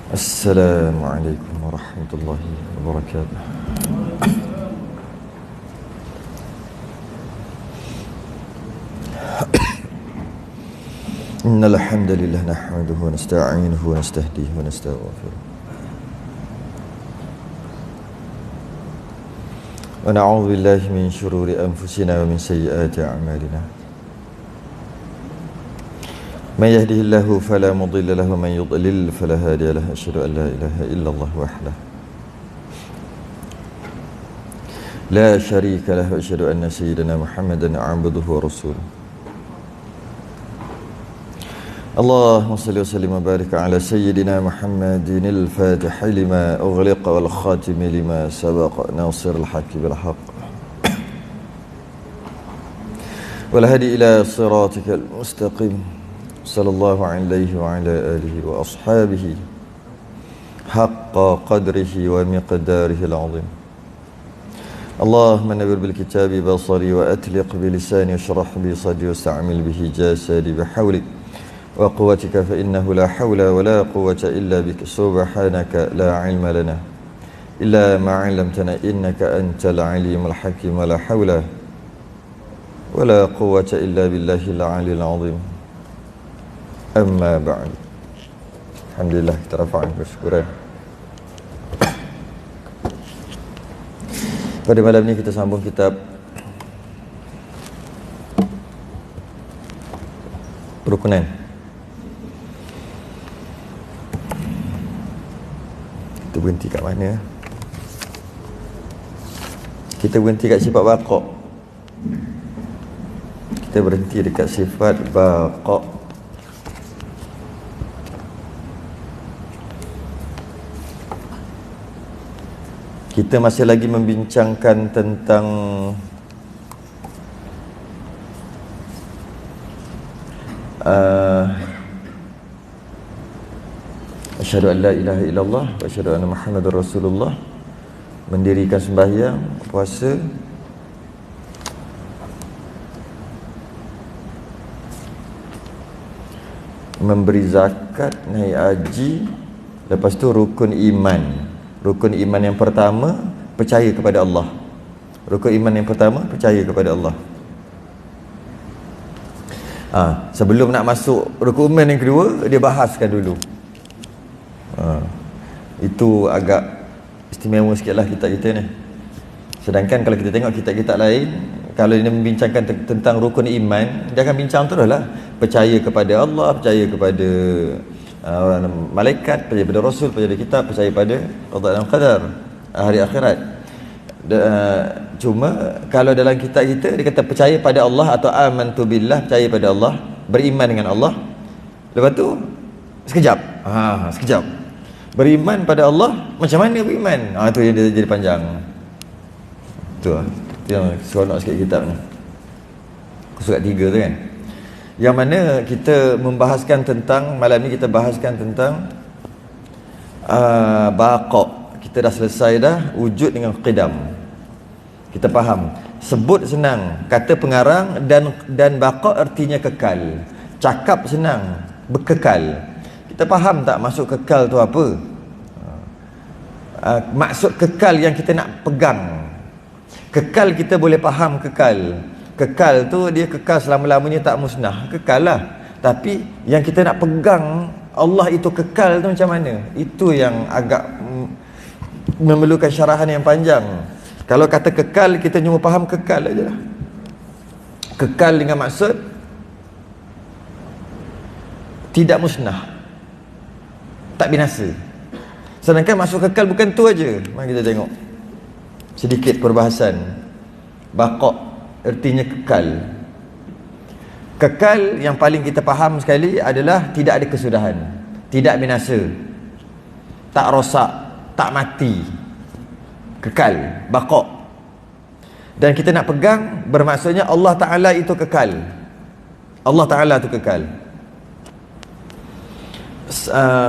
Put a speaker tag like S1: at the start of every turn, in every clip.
S1: Assalamualaikum warahmatullahi wabarakatuh. Innal hamdalillah nahmaduhu wa nasta'inuhu wa nastahdihi wa nastaghfiruh. Wa na'udzu billahi min shururi anfusina wa min sayyiati a'malina. من يهده الله فلا مضل له ومن يضلل فلا هادي له أشهد أن لا إله إلا الله وحده لا شريك له وأشهد أن سيدنا محمدا عبده ورسوله اللهم صل وسلم وبارك على سيدنا محمد الفاتح لما أغلق والخاتم لما سبق ناصر الحق بالحق والهدي إلى صراطك المستقيم صلى الله عليه وعلى آله وأصحابه حق قدره ومقداره العظيم اللهم نور بالكتاب بصري وأتلق بلساني واشرح بي صدري واستعمل به جسدي بحولك وقوتك فإنه لا حول ولا قوة إلا بك سبحانك لا علم لنا إلا ما علمتنا إنك أنت العليم الحكيم ولا حول ولا قوة إلا بالله العلي العظيم Amma ba'd. Alhamdulillah, kita rafa'an bersyukuran. Pada malam ini kita sambung kitab Perukunan. Kita berhenti kat mana? Kita berhenti kat sifat baqa'. Kita berhenti dekat sifat baqa'. Kita masih lagi membincangkan tentang asyhadu an la ilaha illallah wa asyhadu anna Muhammadar Rasulullah, mendirikan sembahyang, puasa, memberi zakat, naik haji, lepas tu rukun iman. Rukun iman yang pertama, percaya kepada Allah. Rukun iman yang pertama, percaya kepada Allah. Sebelum nak masuk rukun iman yang kedua, dia bahaskan dulu. Itu agak istimewa sikit lah kitab kita ni. Sedangkan kalau kita tengok kitab-kitab lain, kalau dia membincangkan tentang rukun iman, dia akan bincang terus lah. Percaya kepada Allah, percaya kepada malaikat, percaya pada Rasul, percaya pada kitab, percaya pada qada dan qadar, hari akhirat. Cuma kalau dalam kitab kita dia kata percaya pada Allah atau amantu billah, percaya pada Allah, beriman dengan Allah. Lepas tu sekejap. Sekejap. Beriman pada Allah, macam mana beriman? Tu yang dia jadi panjang. Tu yang seronok sikit kitab ni. Surat 3 tu kan. Yang mana kita membahaskan tentang, malam ni kita bahaskan tentang baqa'. Kita dah selesai dah wujud dengan qidam. Kita faham. Sebut senang, kata pengarang, dan baqa' artinya kekal. Cakap senang, berkekal. Kita faham tak maksud kekal tu apa? Maksud kekal yang kita nak pegang. Kekal kita boleh faham kekal. Kekal tu dia kekal selama-lamanya, tak musnah, kekal lah. Tapi yang kita nak pegang Allah itu kekal tu macam mana? Itu yang agak memerlukan syarahan yang panjang. Kalau kata kekal, kita cuma faham kekal aja lah. Kekal dengan maksud tidak musnah, tak binasa. Sedangkan maksud kekal bukan tu aja. Mari kita tengok sedikit perbahasan. Baqa' artinya kekal. Kekal yang paling kita faham sekali adalah tidak ada kesudahan, tidak binasa, tak rosak, tak mati. Kekal, baqa'. Dan kita nak pegang, bermaksudnya Allah Ta'ala itu kekal. Allah Ta'ala itu kekal.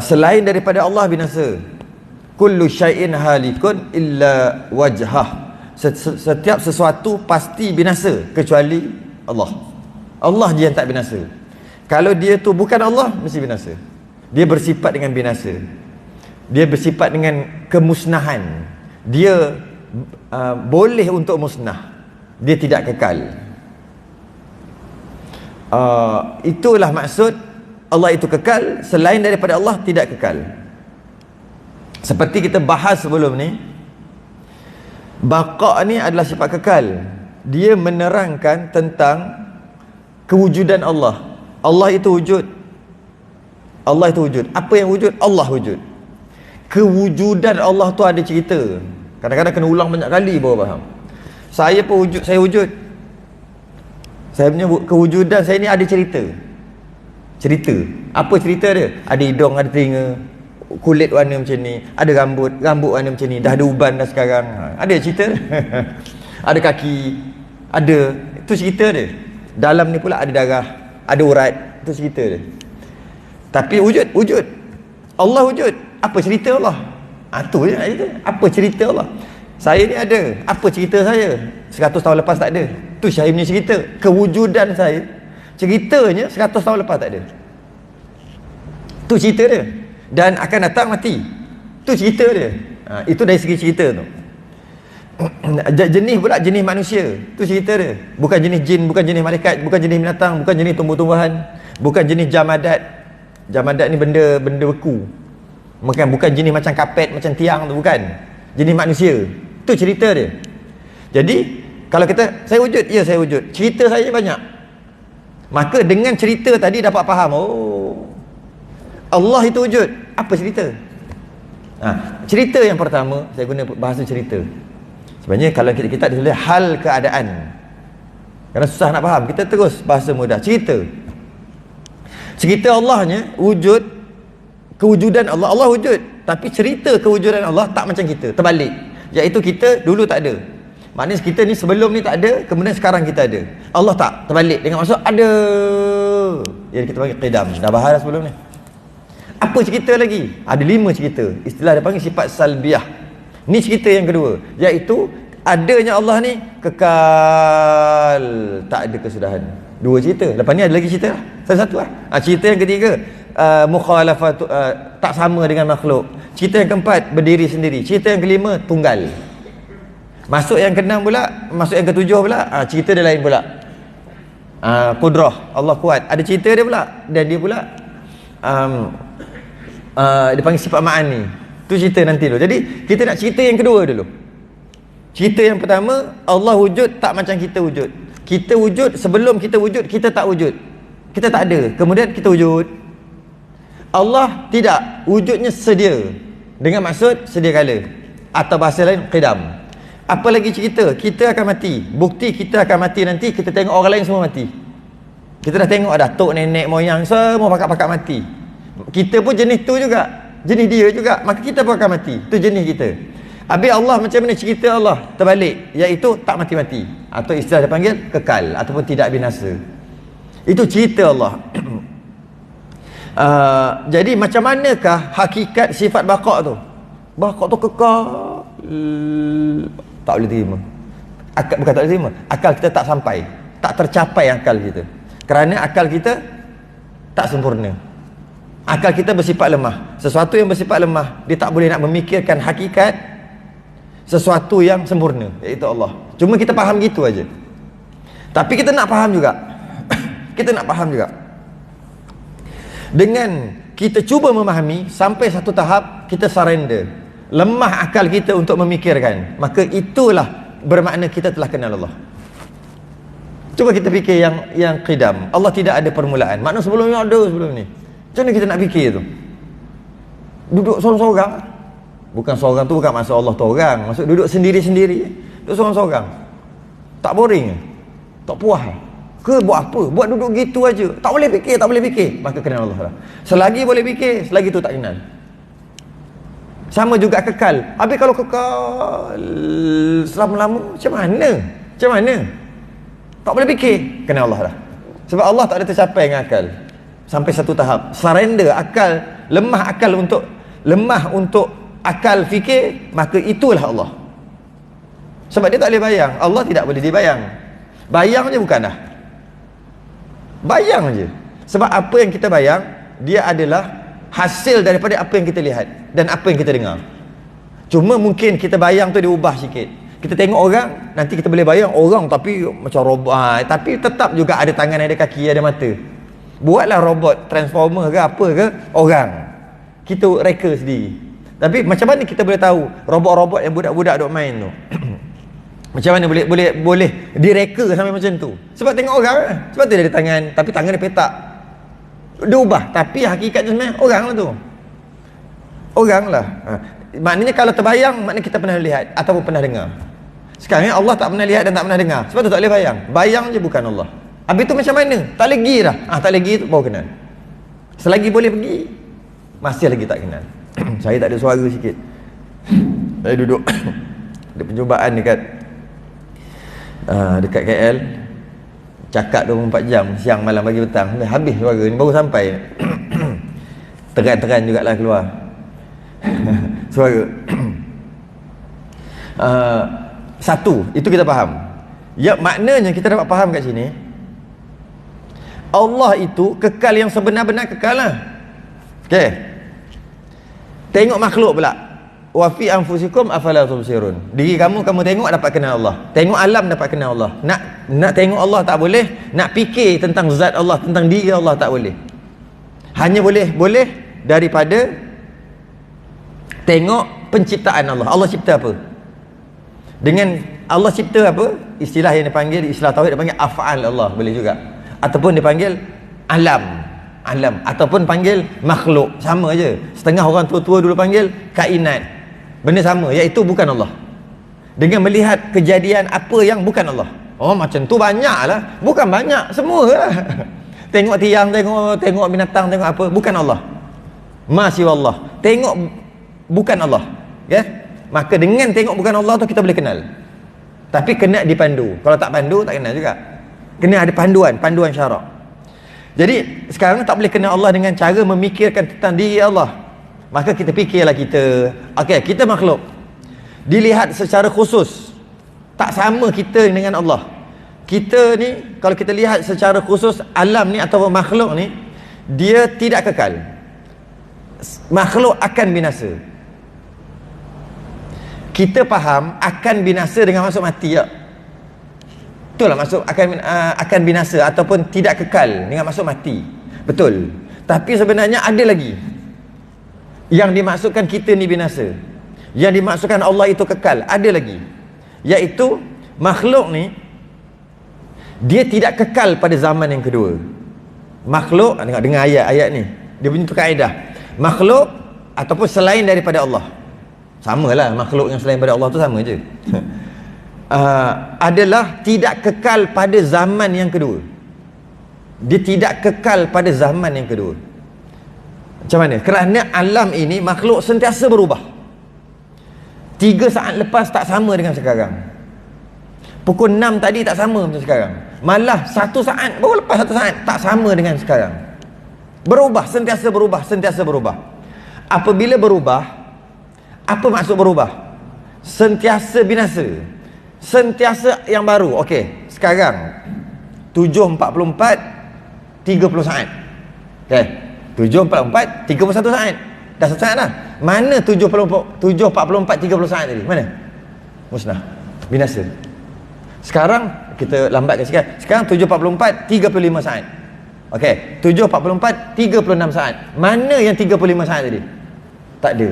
S1: Selain daripada Allah binasa. Kullu syai'in halikun illa wajhah. Setiap sesuatu pasti binasa kecuali Allah. Allah je yang tak binasa. Kalau dia tu bukan Allah, mesti binasa. Dia bersifat dengan binasa. Dia bersifat dengan kemusnahan. Dia boleh untuk musnah. Dia tidak kekal. Itulah maksud Allah itu kekal. Selain daripada Allah tidak kekal. Seperti kita bahas sebelum ni, baqa' ni adalah sifat kekal. Dia menerangkan tentang kewujudan Allah. Allah itu wujud. Allah itu wujud. Apa yang wujud? Allah wujud. Kewujudan Allah tu ada cerita. Kadang-kadang kena ulang banyak kali baru faham. Saya pun wujud, saya wujud. Saya punya kewujudan saya ni ada cerita. Cerita. Apa cerita dia? Ada hidung, ada telinga, kulit warna macam ni, ada rambut warna macam ni, dah ada uban dah sekarang. Ada cerita. Ada kaki, ada. Itu cerita dia. Dalam ni pula ada darah, ada urat. Itu cerita dia. Tapi wujud. Allah wujud. Apa cerita Allah? Tu je nak cerita. Apa cerita Allah? Saya ni ada. Apa cerita saya? 100 tahun lepas tak ada. Tu Syahim punya cerita. Kewujudan saya, ceritanya 100 tahun lepas tak ada. Tu cerita dia. Dan akan datang mati. Tu cerita dia. Itu dari segi cerita tu. Jenis pula jenis manusia. Tu cerita dia. Bukan jenis jin, bukan jenis malaikat, bukan jenis binatang, bukan jenis tumbuh-tumbuhan, bukan jenis jamadat. Jamadat ni benda beku. Bukan jenis macam kapet, macam tiang tu, bukan. Jenis manusia. Tu cerita dia. Jadi kalau kita saya wujud, ya saya wujud. Cerita saya banyak. Maka dengan cerita tadi dapat faham, Allah itu wujud. Apa cerita? Cerita yang pertama, saya guna bahasa cerita. Sebenarnya kalau kita tulis hal keadaan, kerana susah nak faham, kita terus bahasa mudah. Cerita Allahnya wujud. Kewujudan Allah, Allah wujud. Tapi cerita kewujudan Allah tak macam kita, terbalik. Iaitu kita dulu tak ada. Maknanya kita ni sebelum ni tak ada, kemudian sekarang kita ada. Allah tak, terbalik. Dengan maksud ada. Jadi kita panggil qidam. Dah bahas sebelum ni. Apa cerita lagi? Ada 5 cerita. Istilah dia panggil sifat salbiah. Ni cerita yang kedua, iaitu adanya Allah ni kekal, tak ada kesudahan. 2 cerita. Lepas ni ada lagi cerita lah. Satu-satu lah. Cerita yang ketiga, mukhalafat, tak sama dengan makhluk. Cerita yang keempat, berdiri sendiri. Cerita yang kelima, tunggal. Masuk yang keenam pula, masuk yang ketujuh pula, cerita dia lain pula. Qudrah, Allah kuat. Ada cerita dia pula. Dan dia pula dia panggil sifat ma'ani. Tu cerita nanti dulu. Jadi kita nak cerita yang kedua dulu. Cerita yang pertama, Allah wujud tak macam kita wujud. Kita wujud, sebelum kita wujud, kita tak wujud. Kita tak ada, kemudian kita wujud. Allah tidak, wujudnya sedia. Dengan maksud sedia kala. Atau bahasa lain, qidam. Apa lagi cerita? Kita akan mati. Bukti kita akan mati nanti, kita tengok orang lain semua mati. Kita dah tengok datuk, nenek, moyang, semua pakak-pakak mati. Kita pun jenis tu juga. Jenis dia juga. Maka kita pun akan mati. Itu jenis kita. Habis Allah macam mana cerita Allah? Terbalik. Iaitu tak mati-mati. Atau istilah dia panggil kekal. Ataupun tidak binasa. Itu cerita Allah. Jadi macam manakah hakikat sifat baqa' tu? Baqa' tu kekal. Tak boleh terima. Bukan tak boleh terima. Akal kita tak sampai. Tak tercapai akal kita. Kerana akal kita tak sempurna. Akal kita bersifat lemah. Sesuatu yang bersifat lemah, dia tak boleh nak memikirkan hakikat sesuatu yang sempurna, iaitu Allah. Cuma kita faham gitu aja. Tapi kita nak faham juga. Kita nak faham juga. Dengan kita cuba memahami, sampai satu tahap kita surrender. Lemah akal kita untuk memikirkan. Maka itulah bermakna kita telah kenal Allah. Cuba kita fikir yang qidam. Allah tidak ada permulaan. Makna sebelum ni ada sebelum ni. Macam mana kita nak fikir tu? Duduk seorang-seorang. Bukan seorang tu bukan maksud Allah tu orang. Maksud duduk sendiri-sendiri. Duduk seorang-seorang. Tak boring? Tak puas? Ke buat apa? Buat duduk gitu aja. Tak boleh fikir, tak boleh fikir. Maka kenal Allah lah. Selagi boleh fikir, selagi tu tak kenal. Sama juga kekal. Habis kalau kekal selama-lama, macam mana? Macam mana? Tak boleh fikir, kenal Allah lah. Sebab Allah tak ada tercapai dengan akal. Sampai satu tahap surrender akal, lemah untuk akal fikir, maka itulah Allah. Sebab dia tak boleh bayang. Allah tidak boleh dibayang. Bayang je bukan dah. Bayang je. Sebab apa yang kita bayang, dia adalah hasil daripada apa yang kita lihat dan apa yang kita dengar. Cuma mungkin kita bayang tu diubah sikit. Kita tengok orang, nanti kita boleh bayang orang tapi macam robot, tapi tetap juga ada tangan, ada kaki, ada mata. Buatlah robot transformer ke apa ke, orang kita reka sendiri. Tapi macam mana kita boleh tahu robot-robot yang budak-budak duk main tu macam mana boleh direka sampai macam tu? Sebab tengok orang lah. Sebab tu dia ada tangan, tapi tangan dia petak, dia ubah, tapi hakikatnya sebenarnya orang lah tu, orang lah. Maknanya kalau terbayang, maknanya kita pernah lihat ataupun pernah dengar. Sekarang ni Allah tak pernah lihat dan tak pernah dengar, sebab tu tak boleh bayang. Bayang je bukan Allah. Habis tu macam mana? Tak lagi dah. Tak lagi tu baru kenal. Selagi boleh pergi, masih lagi tak kenal. Saya tak ada suara sikit. Saya duduk ada percubaan dekat KL, cakap 24 jam, siang malam pagi petang, habis suara ni, baru sampai. Teran-teran jugalah keluar suara. Satu, itu kita faham. Ya, maknanya kita dapat faham kat sini, Allah itu kekal, yang sebenar-benar kekal lah. Okey. Tengok makhluk pula. Wa fi anfusikum afala tubsirun. Diri kamu tengok dapat kenal Allah. Tengok alam dapat kenal Allah. Nak tengok Allah tak boleh, nak fikir tentang zat Allah, tentang diri Allah tak boleh. Hanya boleh daripada tengok penciptaan Allah. Allah cipta apa? Dengan Allah cipta apa? Istilah yang dipanggil, istilah tauhid dipanggil af'al Allah, boleh juga. Ataupun dipanggil alam, ataupun panggil makhluk, sama je. Setengah orang tua-tua dulu panggil kainat, benda sama, iaitu bukan Allah. Dengan melihat kejadian apa yang bukan Allah. Oh, macam tu banyak lah. Bukan banyak, semua lah. Tengok tiang, tengok binatang, tengok apa, bukan Allah. Masih Allah. Tengok bukan Allah, ya? Maka dengan tengok bukan Allah tu kita boleh kenal. Tapi kena dipandu. Kalau tak pandu tak kenal juga. Kena ada panduan syarak. Jadi sekarang tak boleh kenal Allah dengan cara memikirkan tentang diri Allah. Maka kita fikirlah kita, okey, kita makhluk. Dilihat secara khusus, tak sama kita dengan Allah. Kita ni, kalau kita lihat secara khusus, alam ni atau makhluk ni, dia tidak kekal. Makhluk akan binasa. Kita faham akan binasa dengan maksud mati tak? Itulah maksud akan binasa ataupun tidak kekal dengan maksud mati. Betul. Tapi sebenarnya ada lagi yang dimaksudkan kita ni binasa, yang dimaksudkan Allah itu kekal, ada lagi, iaitu makhluk ni dia tidak kekal pada zaman yang kedua. Makhluk, dengar ayat-ayat ni, dia punya kaedah. Makhluk ataupun selain daripada Allah, samalah, makhluk yang selain daripada Allah tu sama je. Adalah tidak kekal pada zaman yang kedua. Dia tidak kekal pada zaman yang kedua. Macam mana? Kerana alam ini, makhluk sentiasa berubah. 3 saat lepas tak sama dengan sekarang. Pukul 6 tadi tak sama macam sekarang. Malah 1 saat, baru lepas 1 saat tak sama dengan sekarang. Berubah, sentiasa berubah, sentiasa berubah. Apabila berubah, apa maksud berubah? Sentiasa binasa, sentiasa yang baru. Okey, sekarang 7.44 30 saat. Okey, 7.44 31 saat. Dah 1 saat dah. Mana 7.44 30 saat tadi? Mana? Musnah, binasa. Sekarang kita lambatkan sikit. Sekarang 7.44 35 saat. Okey, 7.44 36 saat. Mana yang 35 saat tadi? Tak ada.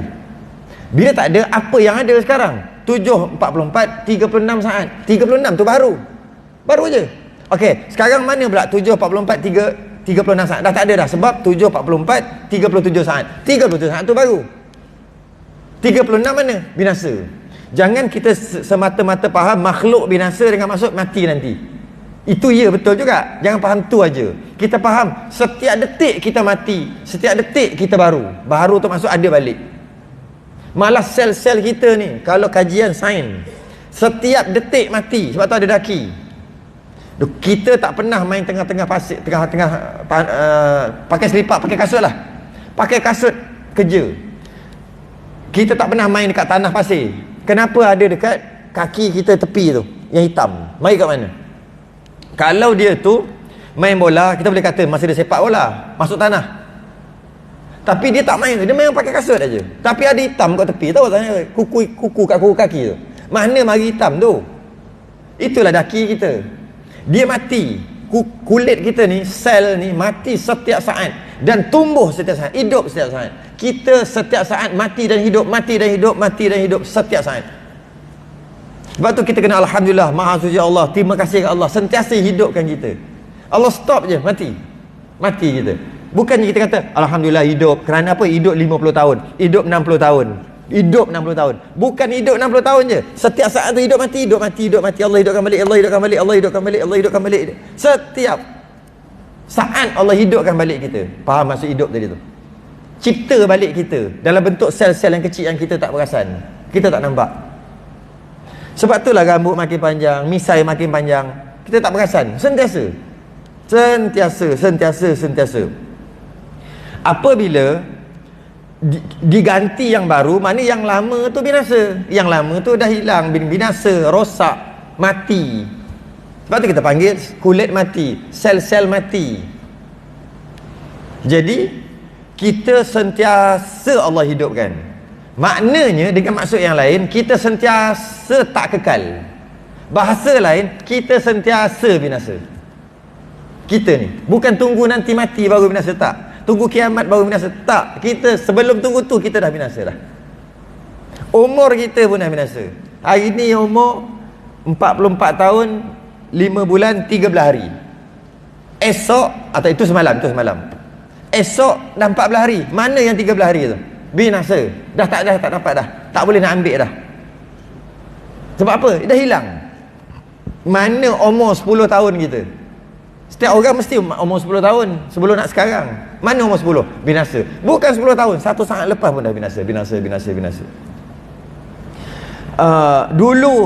S1: Bila tak ada, apa yang ada sekarang? 7.44 36 saat. 36 tu baru je. Okey, sekarang mana pula 7.44 36 saat? Dah tak ada dah, sebab 7.44 37 saat. 37 saat tu baru. 36 mana? Binasa. Jangan kita semata-mata faham makhluk binasa dengan maksud mati nanti. Itu ya, betul juga. Jangan faham tu aja. Kita faham setiap detik kita mati, setiap detik kita baru. Baru tu maksud ada balik. Malah sel-sel kita ni, kalau kajian sains, setiap detik mati, sebab tu ada daki. Kita tak pernah main tengah-tengah pasir, tengah-tengah pakai selipak, pakai kasut lah. Pakai kasut kerja. Kita tak pernah main dekat tanah pasir. Kenapa ada dekat kaki kita tepi tu, yang hitam? Mari kat mana? Kalau dia tu main bola, kita boleh kata masa dia sepak bola, masuk tanah. Tapi dia tak main, dia main pakai kasut aja. Tapi ada hitam kat tepi, tahu tanya kuku kat kuku kaki tu. Mana mari hitam tu? Itulah daki kita. Dia mati. Kulit kita ni, sel ni mati setiap saat dan tumbuh setiap saat, hidup setiap saat. Kita setiap saat mati dan hidup, mati dan hidup, mati dan hidup setiap saat. Sebab tu kita kena alhamdulillah, maha suci Allah, terima kasih kepada Allah sentiasa hidupkan kita. Allah stop je mati. Mati kita. Bukannya kita kata alhamdulillah hidup, kerana apa? Hidup 50 tahun, hidup 60 tahun. Hidup 60 tahun. Bukan hidup 60 tahun je. Setiap saat tu hidup mati, hidup mati, hidup mati. Allah hidupkan balik, Allah hidupkan balik, Allah hidupkan balik, Allah hidupkan balik. Setiap saat Allah hidupkan balik kita. Faham maksud hidup tadi tu? Cipta balik kita dalam bentuk sel-sel yang kecil yang kita tak perasan, kita tak nampak. Sebab itulah rambut makin panjang, misai makin panjang, kita tak perasan. Sentiasa. Apabila diganti yang baru, mana yang lama tu binasa. Yang lama tu dah hilang, binasa, rosak, mati. Sebab tu kita panggil kulit mati, sel-sel mati. Jadi kita sentiasa Allah hidupkan. Maknanya dengan maksud yang lain, kita sentiasa tak kekal. Bahasa lain, kita sentiasa binasa. Kita ni bukan tunggu nanti mati baru binasa, tak. Tunggu kiamat baru binasa, tak. Kita sebelum tunggu tu kita dah binasa dah. Umur kita pun dah binasa. Hari ni umur 44 tahun 5 bulan 13 hari. Esok, atau itu semalam, esok dah 14 hari. Mana yang 13 hari tu? Binasa. Dah tak dapat dah. Tak boleh nak ambil dah. Sebab apa? Dah hilang. Mana umur 10 tahun kita? Setiap orang mesti umur 10 tahun sebelum nak sekarang. Mana umur 10? Binasa. Bukan 10 tahun, satu saat lepas pun dah binasa. Dulu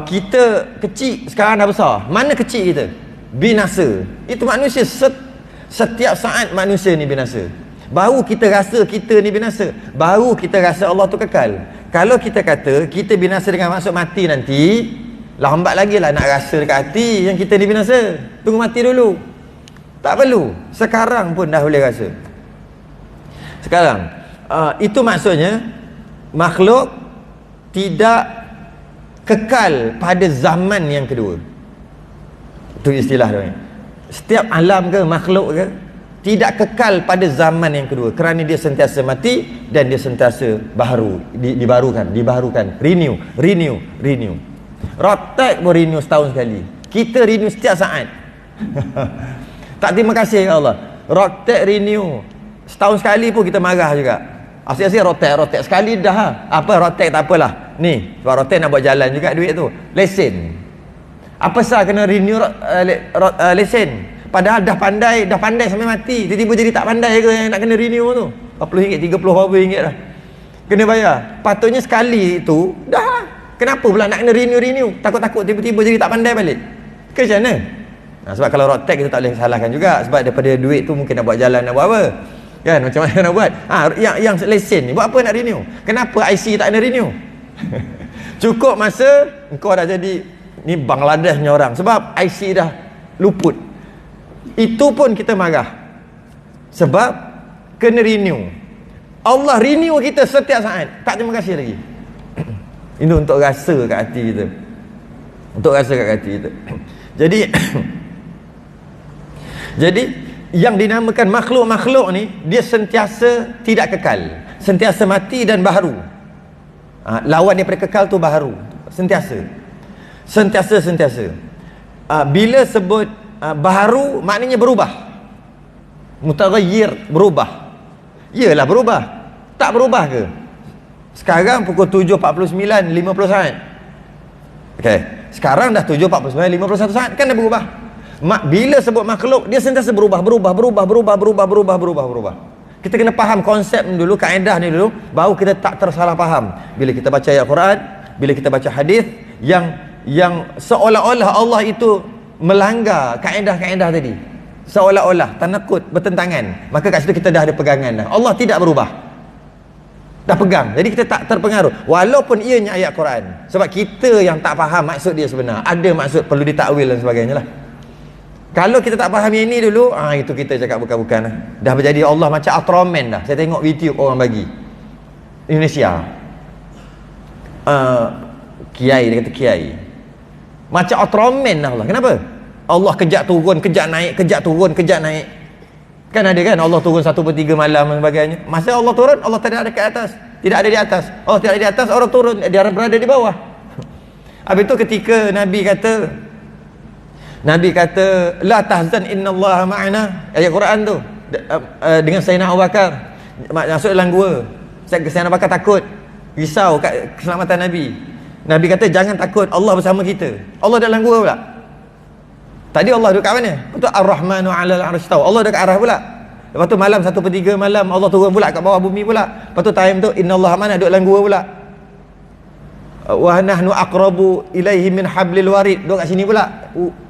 S1: kita kecil, sekarang dah besar. Mana kecil kita? Binasa. Itu manusia. Setiap saat manusia ni binasa. Baru kita rasa kita ni binasa. Baru kita rasa Allah tu kekal. Kalau kita kata kita binasa dengan maksud mati nanti, lambat lagi lah nak rasa dekat hati yang kita ni binasa. Tunggu mati dulu. Tak perlu. Sekarang pun dah boleh rasa. Sekarang itu maksudnya makhluk tidak kekal pada zaman yang kedua. Itu istilah dia. Setiap alam ke makhluk ke tidak kekal pada zaman yang kedua, kerana dia sentiasa mati dan dia sentiasa baru, dibaharukan, renew. Rotek pun renew setahun sekali. Kita renew setiap saat. Tak terima kasih ke Allah. Rotek renew setahun sekali pun kita marah juga. Asyik-asyik rotek sekali dah. Apa rotek tak apalah. Ni, sebab rotek nak buat jalan juga duit tu. Lesen. Apa sah kena renew lesen? Padahal dah pandai sampai mati. Tiba-tiba jadi tak pandai ke yang nak kena renew tu? RM40, RM30 dah. Kena bayar. Patutnya sekali tu dah. Kenapa pula nak kena renew? Takut-takut tiba-tiba jadi tak pandai balik. Ke macam mana? Sebab kalau road tax kita tak boleh salahkan juga. Sebab daripada duit tu mungkin nak buat jalan, nak buat apa? Kan? Macam mana nak buat? Yang lesen ni buat apa nak renew? Kenapa IC tak kena renew? Cukup masa engkau dah jadi ni Bangladeshnya orang. Sebab IC dah luput. Itu pun kita marah. Sebab kena renew. Allah renew kita setiap saat. Tak terima kasih lagi. Ini untuk rasa kat hati kita. Jadi yang dinamakan makhluk-makhluk ni, dia sentiasa tidak kekal, sentiasa mati dan baharu. Lawan daripada kekal tu baharu. Sentiasa. Bila sebut baharu, maknanya berubah. Mutaghayyir, berubah. Yalah berubah. Tak berubah ke? Sekarang pukul 7.49 50 saat. Okey, sekarang dah 7.49 51 saat, kan dah berubah. Bila sebut makhluk, dia sentiasa berubah. Kita kena faham konsep ni dulu, kaedah ni dulu, baru kita tak tersalah faham. Bila kita baca ayat Quran, bila kita baca hadis yang seolah-olah Allah itu melanggar kaedah-kaedah tadi, seolah-olah tanakut, bertentangan, maka kat situ kita dah ada pegangan dah. Allah tidak berubah, dah pegang, jadi kita tak terpengaruh walaupun ianya ayat Quran. Sebab kita yang tak faham maksud dia sebenar, ada maksud perlu ditakwil dan sebagainya lah.
S2: Kalau kita tak faham yang ini dulu, itu kita cakap bukan-bukan lah. Dah berjadi Allah macam Ultraman dah. Saya tengok video orang bagi Indonesia, kiai, dia kata kiai macam Ultraman dah Allah. Kenapa? Allah kejap turun, kejap naik, kejap turun, kejap naik. Kan ada kan Allah turun 1/3 malam dan sebagainya. Masa Allah turun, Allah tidak ada kat atas, tidak ada di atas. Allah tidak ada di atas, orang turun, dia berada di bawah. Habis itu ketika Nabi kata la tahzan innallaha ma'ana, ayat Quran tu, dengan Sayyidina Abu Bakar masuk dalam gua. Sayyidina Abu Bakar takut, risau kat keselamatan Nabi. Nabi kata jangan takut, Allah bersama kita. Allah dalam gua pula. Tadi Allah duduk kat mana? Lepas tu Ar-Rahmanu 'alal 'arsy istawa, Allah dekat arah pula. Lepas tu malam 1/3 malam Allah turun pula kat bawah bumi pula. Lepas tu time tu innallaha mana, duduk dalam gua pula. Wa nahnu aqrabu ilaihi min hablil warid, duduk kat sini pula.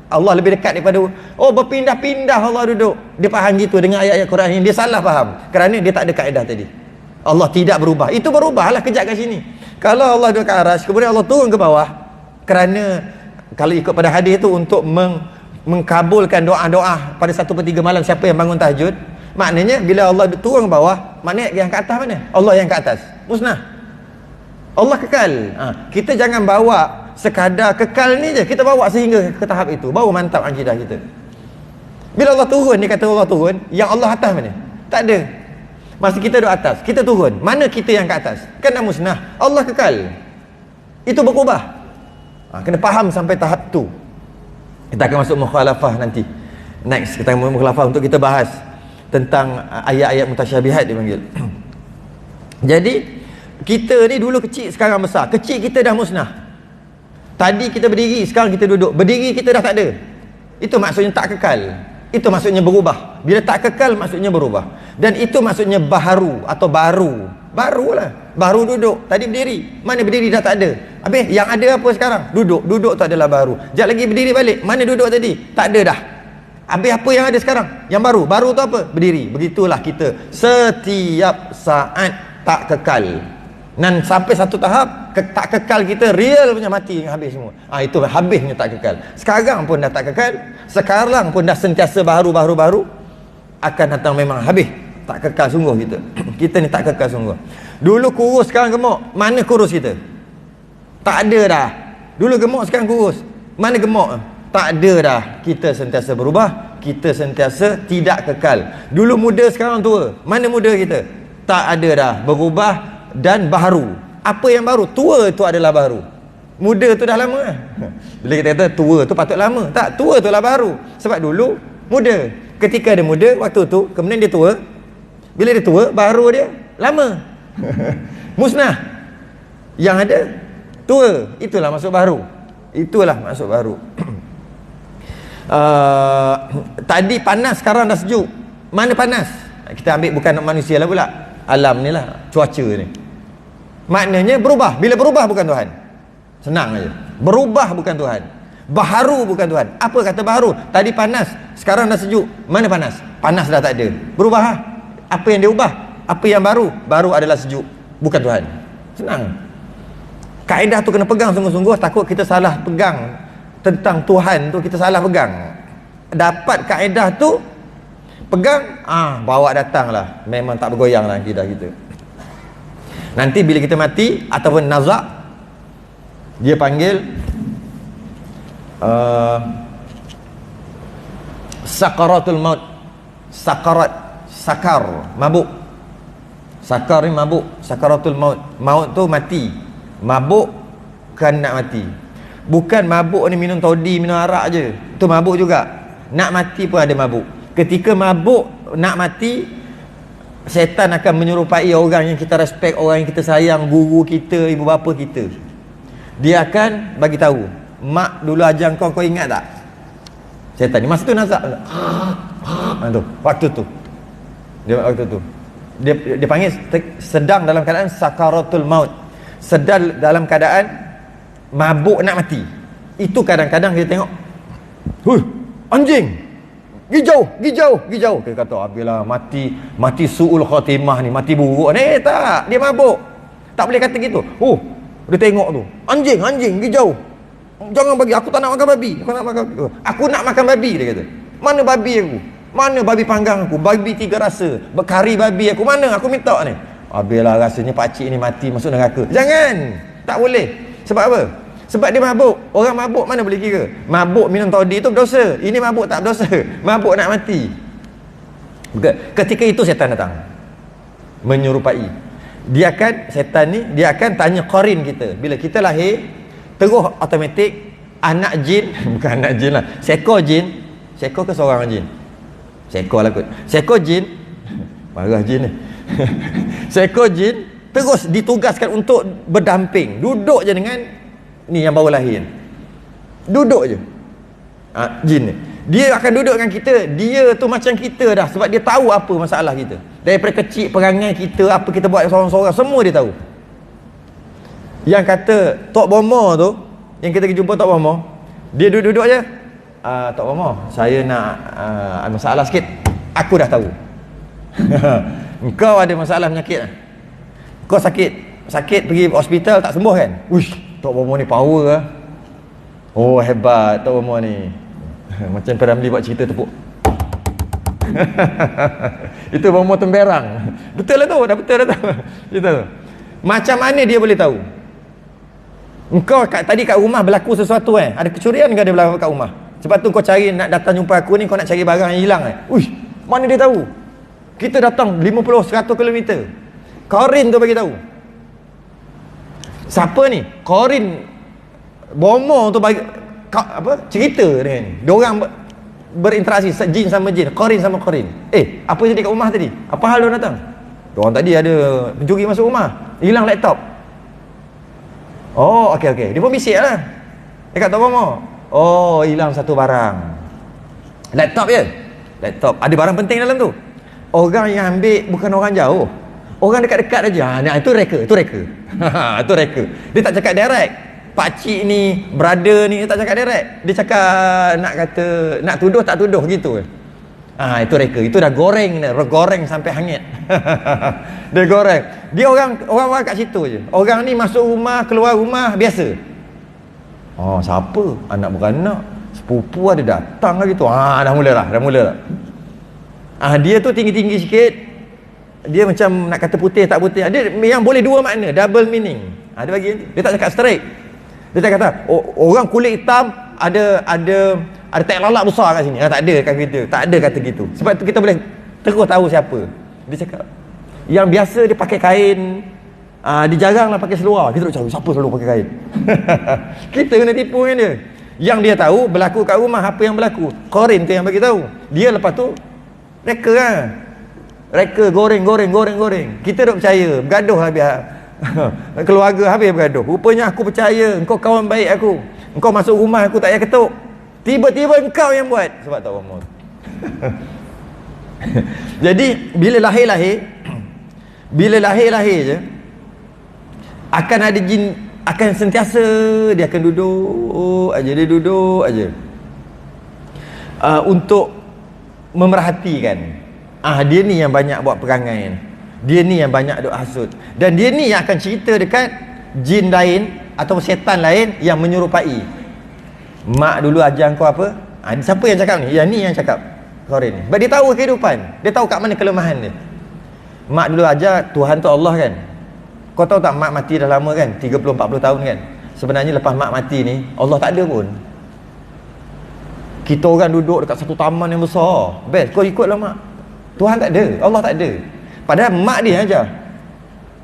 S2: Allah lebih dekat daripada, berpindah-pindah Allah duduk. Dia faham gitu dengan ayat-ayat Quran ini. Dia salah faham kerana dia tak ada kaedah tadi. Allah tidak berubah. Itu berubahlah kejap kat sini. Kalau Allah duduk kat arasy, kemudian Allah turun ke bawah, kerana kalau ikut pada hadis itu untuk mengkabulkan doa-doa pada 1/3 malam siapa yang bangun tahajud, maknanya bila Allah turun ke bawah, maknanya yang kat atas mana? Allah yang kat atas musnah. Allah kekal. Kita jangan bawa sekadar kekal ni je, kita bawa sehingga ke tahap itu, baru mantap akidah kita. Bila Allah turun, dia kata Allah turun, yang Allah atas mana? Tak ada. Masa kita duduk atas, kita turun, mana kita yang ke atas? Kan dah musnah. Allah kekal, itu berubah. Kena faham sampai tahap tu. Kita akan masuk mukhalafah nanti. Next kita akan mukhalafah untuk kita bahas tentang ayat-ayat mutasyabihat dipanggil. Jadi kita ni dulu kecil, sekarang besar. Kecil kita dah musnah. Tadi kita berdiri, sekarang kita duduk. Berdiri kita dah tak ada. Itu maksudnya tak kekal. Itu maksudnya berubah. Bila tak kekal maksudnya berubah. Dan itu maksudnya baharu atau baru. Barulah. Baru duduk. Tadi berdiri. Mana berdiri dah tak ada. Habis yang ada apa sekarang? Duduk. Duduk tu adalah baru. Sekejap lagi berdiri balik. Mana duduk tadi? Tak ada dah. Habis apa yang ada sekarang? Yang baru. Baru tu apa? Berdiri. Begitulah kita. Setiap saat tak kekal. Dan sampai satu tahap tak kekal kita, real punya mati yang habis semua. Itu habisnya tak kekal. Sekarang pun dah tak kekal. Sekarang pun dah sentiasa baru akan datang memang habis. Tak kekal sungguh kita. Kita ni tak kekal sungguh. Dulu kurus, sekarang gemuk. Mana kurus kita? Tak ada dah. Dulu gemuk, sekarang kurus. Mana gemuk? Tak ada dah. Kita sentiasa berubah. Kita sentiasa tidak kekal. Dulu muda, sekarang tua. Mana muda kita? Tak ada dah. Berubah dan baharu. Apa yang baru? Tua itu adalah baru. Muda tu dah lama. Bila kita kata tua tu patut lama, tak, tua tu lah baru. Sebab dulu muda, ketika dia muda waktu tu, kemudian dia tua. Bila dia tua, baru dia lama. Musnah. Yang ada tua. Itulah maksud baru. Itulah maksud baru. Tadi panas, sekarang dah sejuk. Mana panas? Kita ambil bukan manusia lah pula, alam ni lah, cuaca ni. Maknanya berubah. Bila berubah bukan Tuhan. Senang aja. Berubah bukan Tuhan. Baharu bukan Tuhan. Apa kata baharu? Tadi panas, sekarang dah sejuk. Mana panas? Panas dah tak ada. Berubah lah. Apa yang dia ubah? Apa yang baru? Baru adalah sejuk. Bukan Tuhan. Senang. Kaedah tu kena pegang sungguh-sungguh. Takut kita salah pegang tentang Tuhan tu, kita salah pegang. Dapat kaedah tu, pegang, bawa datang lah. Memang tak bergoyang lah akidah kita. Nanti bila kita mati ataupun nazak, dia panggil sakaratul maut. Sakar, mabuk. Sakar ni mabuk. Sakaratul maut. Maut tu mati. Mabuk kan nak mati. Bukan mabuk ni minum toddy, minum arak je. Itu mabuk juga. Nak mati pun ada mabuk. Ketika mabuk nak mati, syaitan akan menyerupai orang yang kita respect, orang yang kita sayang, guru kita, ibu bapa kita. Dia akan bagi tahu, mak dulu ajar kau ingat tak? Syaitan ni masa tu nazak. Tu, waktu tu. Dia panggil sedang dalam keadaan sakaratul maut. Sedang dalam keadaan mabuk nak mati. Itu kadang-kadang kita tengok, anjing, Pergi jauh. Dia kata, habislah mati su'ul khatimah ni, mati buruk ni. Tak, dia mabuk. Tak boleh kata gitu. Dia tengok tu, anjing, pergi jauh. Jangan bagi, aku tak nak makan babi. Aku nak makan babi, dia kata. Mana babi aku? Mana babi panggang aku? Babi 3 rasa. Kari babi aku mana? Aku minta ni. Habislah rasanya pakcik ni mati masuk neraka. Jangan. Tak boleh. Sebab apa? Sebab dia mabuk. Orang mabuk mana boleh kira? Mabuk minum toddy tu berdosa. Ini mabuk tak berdosa. Mabuk nak mati. Ketika itu setan datang. Menyerupai. Setan ni dia akan tanya qarin kita. Bila kita lahir, terus automatik anak jin, bukan anak jin lah, seekor jin. Seekor ke seorang jin? Seekor lah kot. Seekor jin, marah jin ni. Seekor jin terus ditugaskan untuk berdamping, duduk je dengan ni yang baru lahir, duduk je. Jin ni dia akan duduk dengan kita. Dia tu macam kita dah, sebab dia tahu apa masalah kita daripada kecil. Perangai kita, apa kita buat seorang-seorang, semua dia tahu. Yang kata Tok Bomo tu, yang kita jumpa Tok Bomo, dia duduk-duduk je. Tok Bomo, saya nak ada masalah sikit. Aku dah tahu. Engkau ada masalah penyakit, kau sakit pergi hospital tak sembuh kan? Uish, Tok Bomo ni power lah. Oh hebat Tok Bomo ni. Macam Peramli buat cerita tepuk. Itu Bomo Temberang. Betul lah tu, dah betul dah tu. Gitu. Macam mana dia boleh tahu? Engkau tadi kat rumah berlaku sesuatu ada kecurian ke ada berlaku kat rumah? Sebab tu kau cari nak datang jumpa aku ni, kau nak cari barang yang hilang Uish, mana dia tahu? Kita datang 50-100 km. Qarin tu bagi tahu. Siapa ni? Qarin Bomo tu bagi cerita dengan ni. Diorang berinteraksi jin sama jin, qarin sama qarin. Apa jadi kat rumah tadi? Apa hal diorang datang? Diorang tadi ada pencuri masuk rumah, hilang laptop. Oh, okey. Dia pun bisik lah dekat Tok Bomo. Oh, hilang satu barang. Laptop je. Laptop. Ada barang penting dalam tu. Orang yang ambil bukan orang jauh. Orang dekat-dekat aja. Itu reka. Itu reka. Dia tak cakap direct. Pakcik ni, brother ni, dia tak cakap direct. Dia cakap nak tuduh tak tuduh gitu. Itu reka. Itu dah goreng dah. Goreng sampai hangit. Dia goreng. Dia orang kat situ je. Orang ni masuk rumah, keluar rumah biasa. Siapa? Anak beranak, sepupu ada datang lagi tu. Dah mula lah. Dia tu tinggi-tinggi sikit. Dia macam nak kata putih tak putih. Dia yang boleh dua makna, double meaning. Dia bagi, dia tak cakap straight. Dia tak kata orang kulit hitam ada tek lalak besar kat sini. Tak ada kata gitu. Tak ada kata gitu. Sebab tu kita boleh terus tahu siapa. Dia cakap yang biasa dia pakai kain, dia jaranglah pakai seluar. Kita nak cari siapa selalu pakai kain. Kita kena tipu dengan dia. Yang dia tahu berlaku kat rumah, apa yang berlaku. Qarin tu yang bagi tahu. Dia lepas tu reka lah. Reka goreng. Kita tak percaya, bergaduh habis. Keluarga habis bergaduh. Rupanya aku percaya engkau kawan baik aku. Engkau masuk rumah aku tak payah ketuk. Tiba-tiba engkau yang buat. Sebab tak Bomo. Jadi bila lahir je akan ada jin, akan sentiasa dia akan duduk aja untuk memerhatikan. Dia ni yang banyak buat perangai ni. Dia ni yang banyak duk hasut. Dan dia ni yang akan cerita dekat jin lain atau setan lain yang menyerupai. Mak dulu ajar kau apa? Siapa yang cakap ni? Yang ni yang cakap. Qarin ni. Sebab dia tahu kehidupan. Dia tahu kat mana kelemahan dia. Mak dulu ajar Tuhan tu Allah kan. Kau tahu tak mak mati dah lama kan? 30-40 tahun kan. Sebenarnya lepas mak mati ni Allah tak ada pun. Kita orang duduk dekat satu taman yang besar. Best, kau ikutlah mak. Tuhan tak ada, Allah tak ada. Padahal mak dia ajar.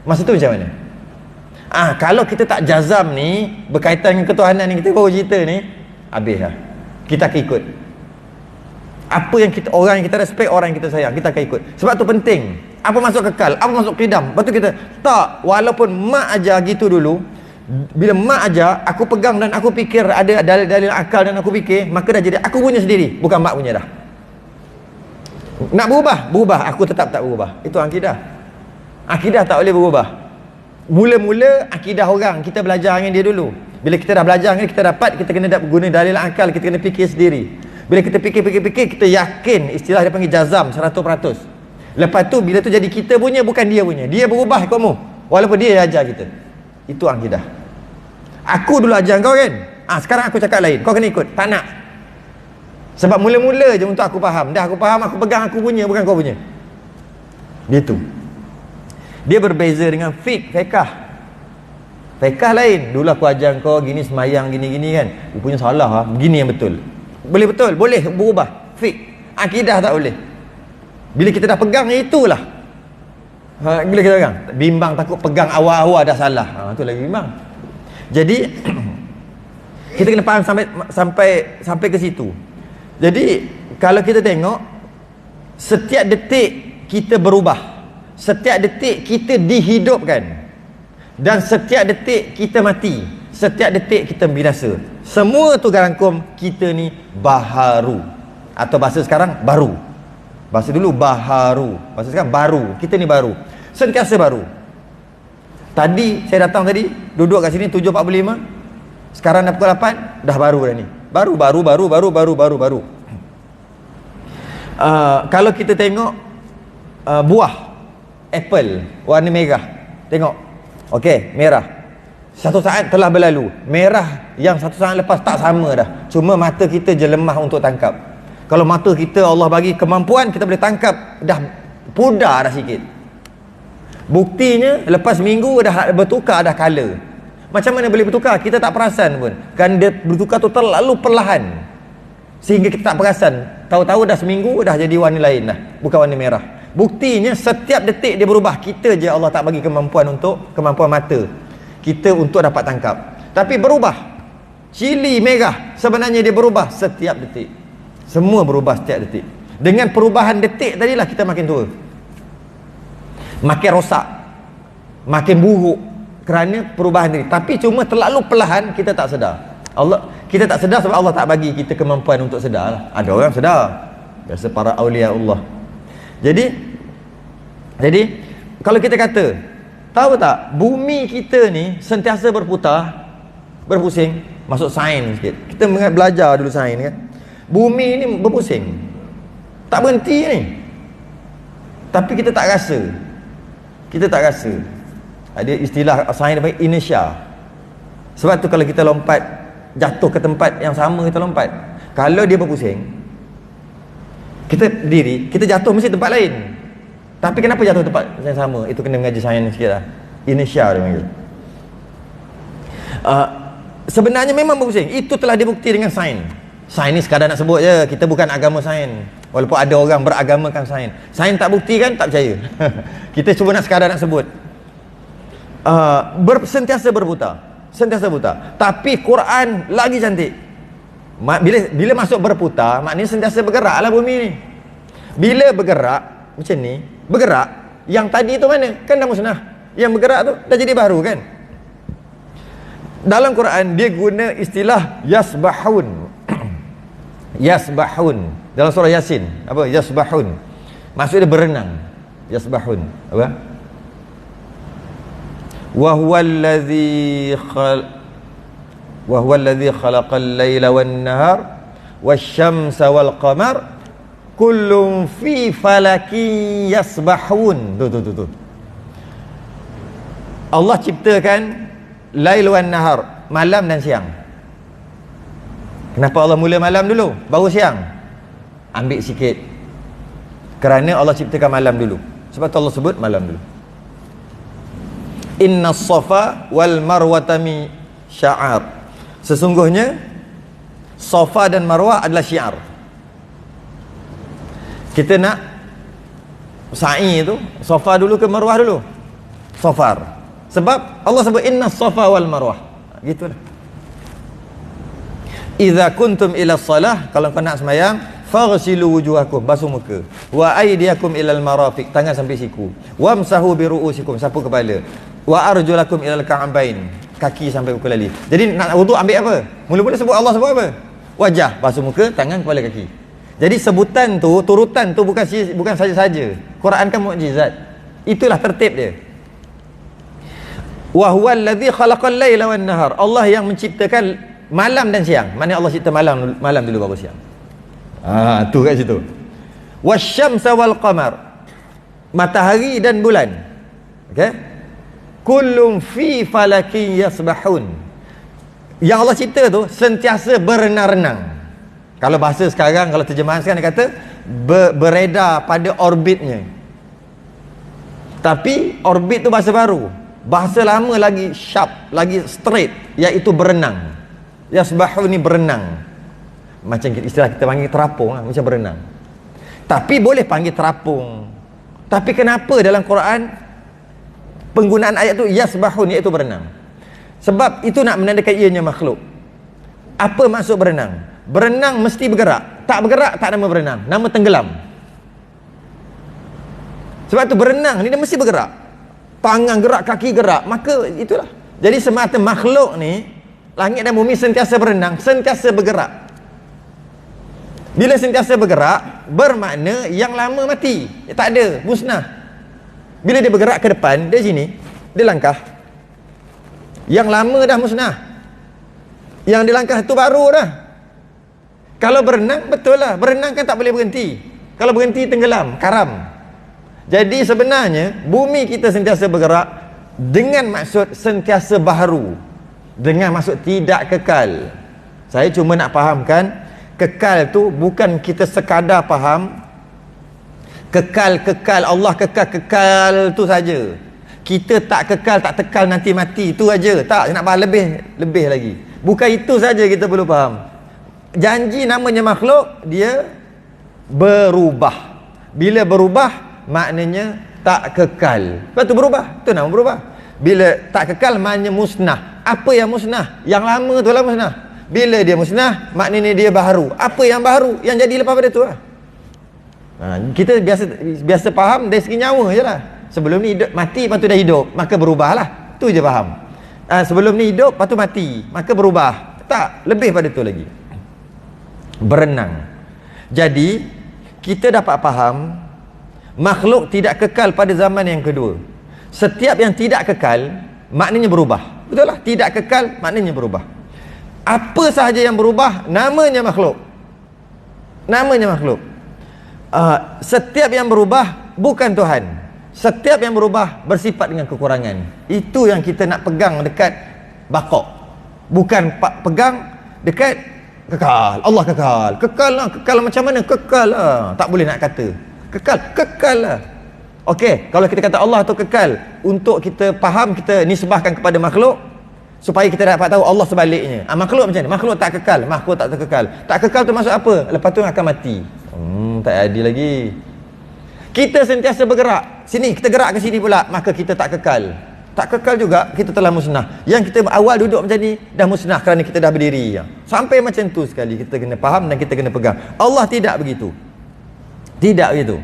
S2: Masa tu macam mana? Kalau kita tak jazam ni berkaitan dengan ketuhanan yang kita baru cerita ni, habis lah. Kita akan ikut. Apa yang orang yang kita respect, orang yang kita sayang, kita akan ikut. Sebab tu penting. Apa masuk kekal, apa masuk kidam. Lepas tu kita tak, walaupun mak ajar gitu dulu, bila mak ajar, aku pegang dan aku fikir ada dalil-dalil akal dan aku fikir, maka dah jadi aku punya sendiri, bukan mak punya dah. Nak berubah, aku tetap tak berubah. Itu akidah. Akidah tak boleh berubah. Mula-mula akidah orang, kita belajar dengan dia dulu. Bila kita dah belajar dengan dia, kita dapat, kita kena guna dalil akal, kita kena fikir sendiri. Bila kita fikir, kita yakin, istilah dia panggil jazam 100%. Lepas tu bila tu jadi kita punya, bukan dia punya. Dia berubah kamu, walaupun dia ajar kita. Itu akidah. Aku dulu ajar kau kan, sekarang aku cakap lain, kau kena ikut. Tak nak. Sebab mula-mula je untuk aku faham. Dah aku faham, aku pegang aku punya, bukan kau punya. Gitu. Dia berbeza dengan fiqh. Fiqh lain. Dulu aku ajar kau gini semayang gini-gini kan. Rupanya salah lah. Begini yang betul. Boleh betul, boleh berubah. Fiqh. Akidah tak boleh. Bila kita dah pegang, itulah. Bila kita pegang, bimbang takut pegang awal-awal dah salah. Itu lagi bimbang. Jadi kita kena faham sampai ke situ. Jadi kalau kita tengok, setiap detik kita berubah, setiap detik kita dihidupkan, dan setiap detik kita mati, setiap detik kita binasa. Semua tu garangkum kita ni baharu, atau bahasa sekarang baru. Bahasa dulu baharu, bahasa sekarang baru. Kita ni baru, sentiasa baru. Tadi saya datang tadi, duduk kat sini 7.45. Sekarang dah pukul 8, dah baru dah ni. Baru. Kalau kita tengok buah apple warna merah, tengok. Okey, merah. Satu saat telah berlalu. Merah yang satu saat lepas tak sama dah. Cuma mata kita je lemah untuk tangkap. Kalau mata kita Allah bagi kemampuan, kita boleh tangkap, dah pudar dah sikit. Buktinya lepas minggu dah bertukar dah color. Macam mana boleh bertukar? Kita tak perasan pun. Kan dia bertukar tu terlalu perlahan, sehingga kita tak perasan. Tahu-tahu dah seminggu dah jadi warna lain dah, bukan warna merah. Buktinya setiap detik dia berubah. Kita je Allah tak bagi kemampuan mata kita untuk dapat tangkap. Tapi berubah. Cili merah sebenarnya dia berubah setiap detik. Semua berubah setiap detik. Dengan perubahan detik tadilah kita makin tua, makin rosak, makin buruk kerana perubahan diri. Tapi cuma terlalu perlahan, kita tak sedar. Kita tak sedar sebab Allah tak bagi kita kemampuan untuk sedar lah. Ada orang sedar, biasa para awliya Allah. Jadi kalau kita kata, tahu tak, bumi kita ni sentiasa berpusing. Masuk sains sikit, kita belajar dulu sains kan. Bumi ni berpusing, tak berhenti ni. Tapi kita tak rasa. Ada istilah sains panggil inertia. Sebab tu kalau kita lompat, jatuh ke tempat yang sama kita lompat, kalau dia berpusing, kita berdiri, kita jatuh mesti tempat lain. Tapi kenapa jatuh tempat yang sama? Itu kena mengaji sains sikit lah. Inertia dia panggil. Sebenarnya memang berpusing. Itu telah dibukti dengan sains. Sains ni sekadar nak sebut je. Kita bukan agama sains. Walaupun ada orang beragamakan sains. Sains tak bukti kan, tak percaya. Kita cuma nak sekadar nak sebut. Sentiasa berputar. Tapi Quran lagi cantik. Bila masuk berputar, maknanya sentiasa bergerak lah bumi ni. Bila bergerak macam ni, yang tadi tu mana? Kan dah musnah. Yang bergerak tu dah jadi baru kan. Dalam Quran dia guna istilah yasbahun. Yasbahun dalam surah Yasin. Apa? Yasbahun. Maksudnya berenang. Yasbahun. Apa? Wa huwallazi khalaqal laila wan nahar wasyamsa wal qamar kullun fi falakin yasbahun. Tu. Allah ciptakan lail wan nahar, malam dan siang. Kenapa Allah mula malam dulu baru siang? Ambil sikit. Kerana Allah ciptakan malam dulu. Sebab tu Allah sebut malam dulu. Inna safa wal marwata mi sya'ar. Sesungguhnya Safa dan Marwah adalah syiar. Kita nak sa'i tu, Safa dulu ke Marwah dulu? Safar. Sebab Allah sebut inna safa wal marwah. Gitulah. Idza kuntum ila salah, kalau kau nak sembahyang, faghsilu wujuhakum, basuh muka, wa aydiyakum ilal marafiq, tangan sampai siku, wamsahu bi ru'usikum, sapu kepala, wa arjulakum ilal ka'bain, kaki sampai ke lali. Jadi nak wuduk ambil apa? Mula-mula sebut Allah sebut apa? Wajah, basuh muka, tangan, kepala, kaki. Jadi sebutan tu, turutan tu bukan saja-saja. Quran kan mukjizat. Itulah tertib dia. Wa huwal ladzi khalaqal laila wan nahar. Allah yang menciptakan malam dan siang. Maknanya Allah cipta malam dulu baru siang. Tu kat situ. Wasyamsa wal qamar. Matahari dan bulan. Okey? Kullum fi falakin yasbahun. Yang Allah cipta tu sentiasa berenang-renang. Kalau bahasa sekarang, kalau terjemahan sekarang dia kata beredar pada orbitnya. Tapi orbit tu bahasa baru. Bahasa lama lagi sharp, lagi straight, iaitu berenang. Yasbahu ni berenang. Macam istilah kita panggil terapung lah, macam berenang. Tapi boleh panggil terapung. Tapi kenapa dalam Quran penggunaan ayat tu yasbahun, iaitu berenang? Sebab itu nak menandakan ianya makhluk. Apa maksud berenang? Berenang mesti bergerak. Tak bergerak tak nama berenang, nama tenggelam. Sebab tu berenang ni dia mesti bergerak. Tangan gerak, kaki gerak, maka itulah. Jadi semata makhluk ni, langit dan bumi sentiasa berenang, sentiasa bergerak. Bila sentiasa bergerak, bermakna yang lama mati, tak ada, musnah. Bila dia bergerak ke depan, dia sini, dia langkah, yang lama dah musnah, yang dia langkah tu baru dah. Kalau berenang, betul lah, berenang kan tak boleh berhenti. Kalau berhenti tenggelam, karam. Jadi sebenarnya bumi kita sentiasa bergerak dengan maksud sentiasa baharu, dengan maksud tidak kekal. Saya cuma nak fahamkan, kekal tu bukan kita sekadar faham kekal Allah kekal tu saja. Kita tak kekal, tak tekal nanti mati, tu aja. Tak, nak faham lebih lagi. Bukan itu saja kita perlu faham. Janji namanya makhluk, dia berubah. Bila berubah, maknanya tak kekal. Lepas tu berubah, tu nama berubah. Bila tak kekal, maknanya musnah. Apa yang musnah? Yang lama tu lah musnah. Bila dia musnah, maknanya dia baharu. Apa yang baharu? Yang jadi lepas pada tu lah. Kita biasa faham dari segi nyawa je lah. Sebelum ni hidup, mati, lepas tu dah hidup, maka berubah lah. Tu je faham. Sebelum ni hidup, lepas tu mati, maka berubah. Tak, lebih pada tu lagi. Berenang. Jadi kita dapat faham makhluk tidak kekal pada zaman yang kedua. Setiap yang tidak kekal maknanya berubah. Betul lah, tidak kekal maknanya berubah. Apa sahaja yang berubah namanya makhluk. Namanya makhluk. Setiap yang berubah bukan Tuhan. Setiap yang berubah bersifat dengan kekurangan. Itu yang kita nak pegang dekat bakok. Bukan pegang dekat kekal. Allah kekal. Kekal lah. Kekal macam mana? Kekal lah. Tak boleh nak kata. Kekal lah. Okey, kalau kita kata Allah tu kekal, untuk kita faham, kita nisbahkan kepada makhluk supaya kita dapat tahu Allah sebaliknya. Makhluk macam ni. Makhluk tak kekal. Makhluk tak kekal. Tak kekal tu maksud apa? Lepas tu akan mati. Tak adil lagi. Kita sentiasa bergerak. Sini, kita gerak ke sini pula, maka kita tak kekal. Tak kekal juga, kita telah musnah. Yang kita awal duduk macam ni, dah musnah kerana kita dah berdiri. Sampai macam tu sekali, kita kena faham dan kita kena pegang. Allah tidak begitu. Tidak begitu.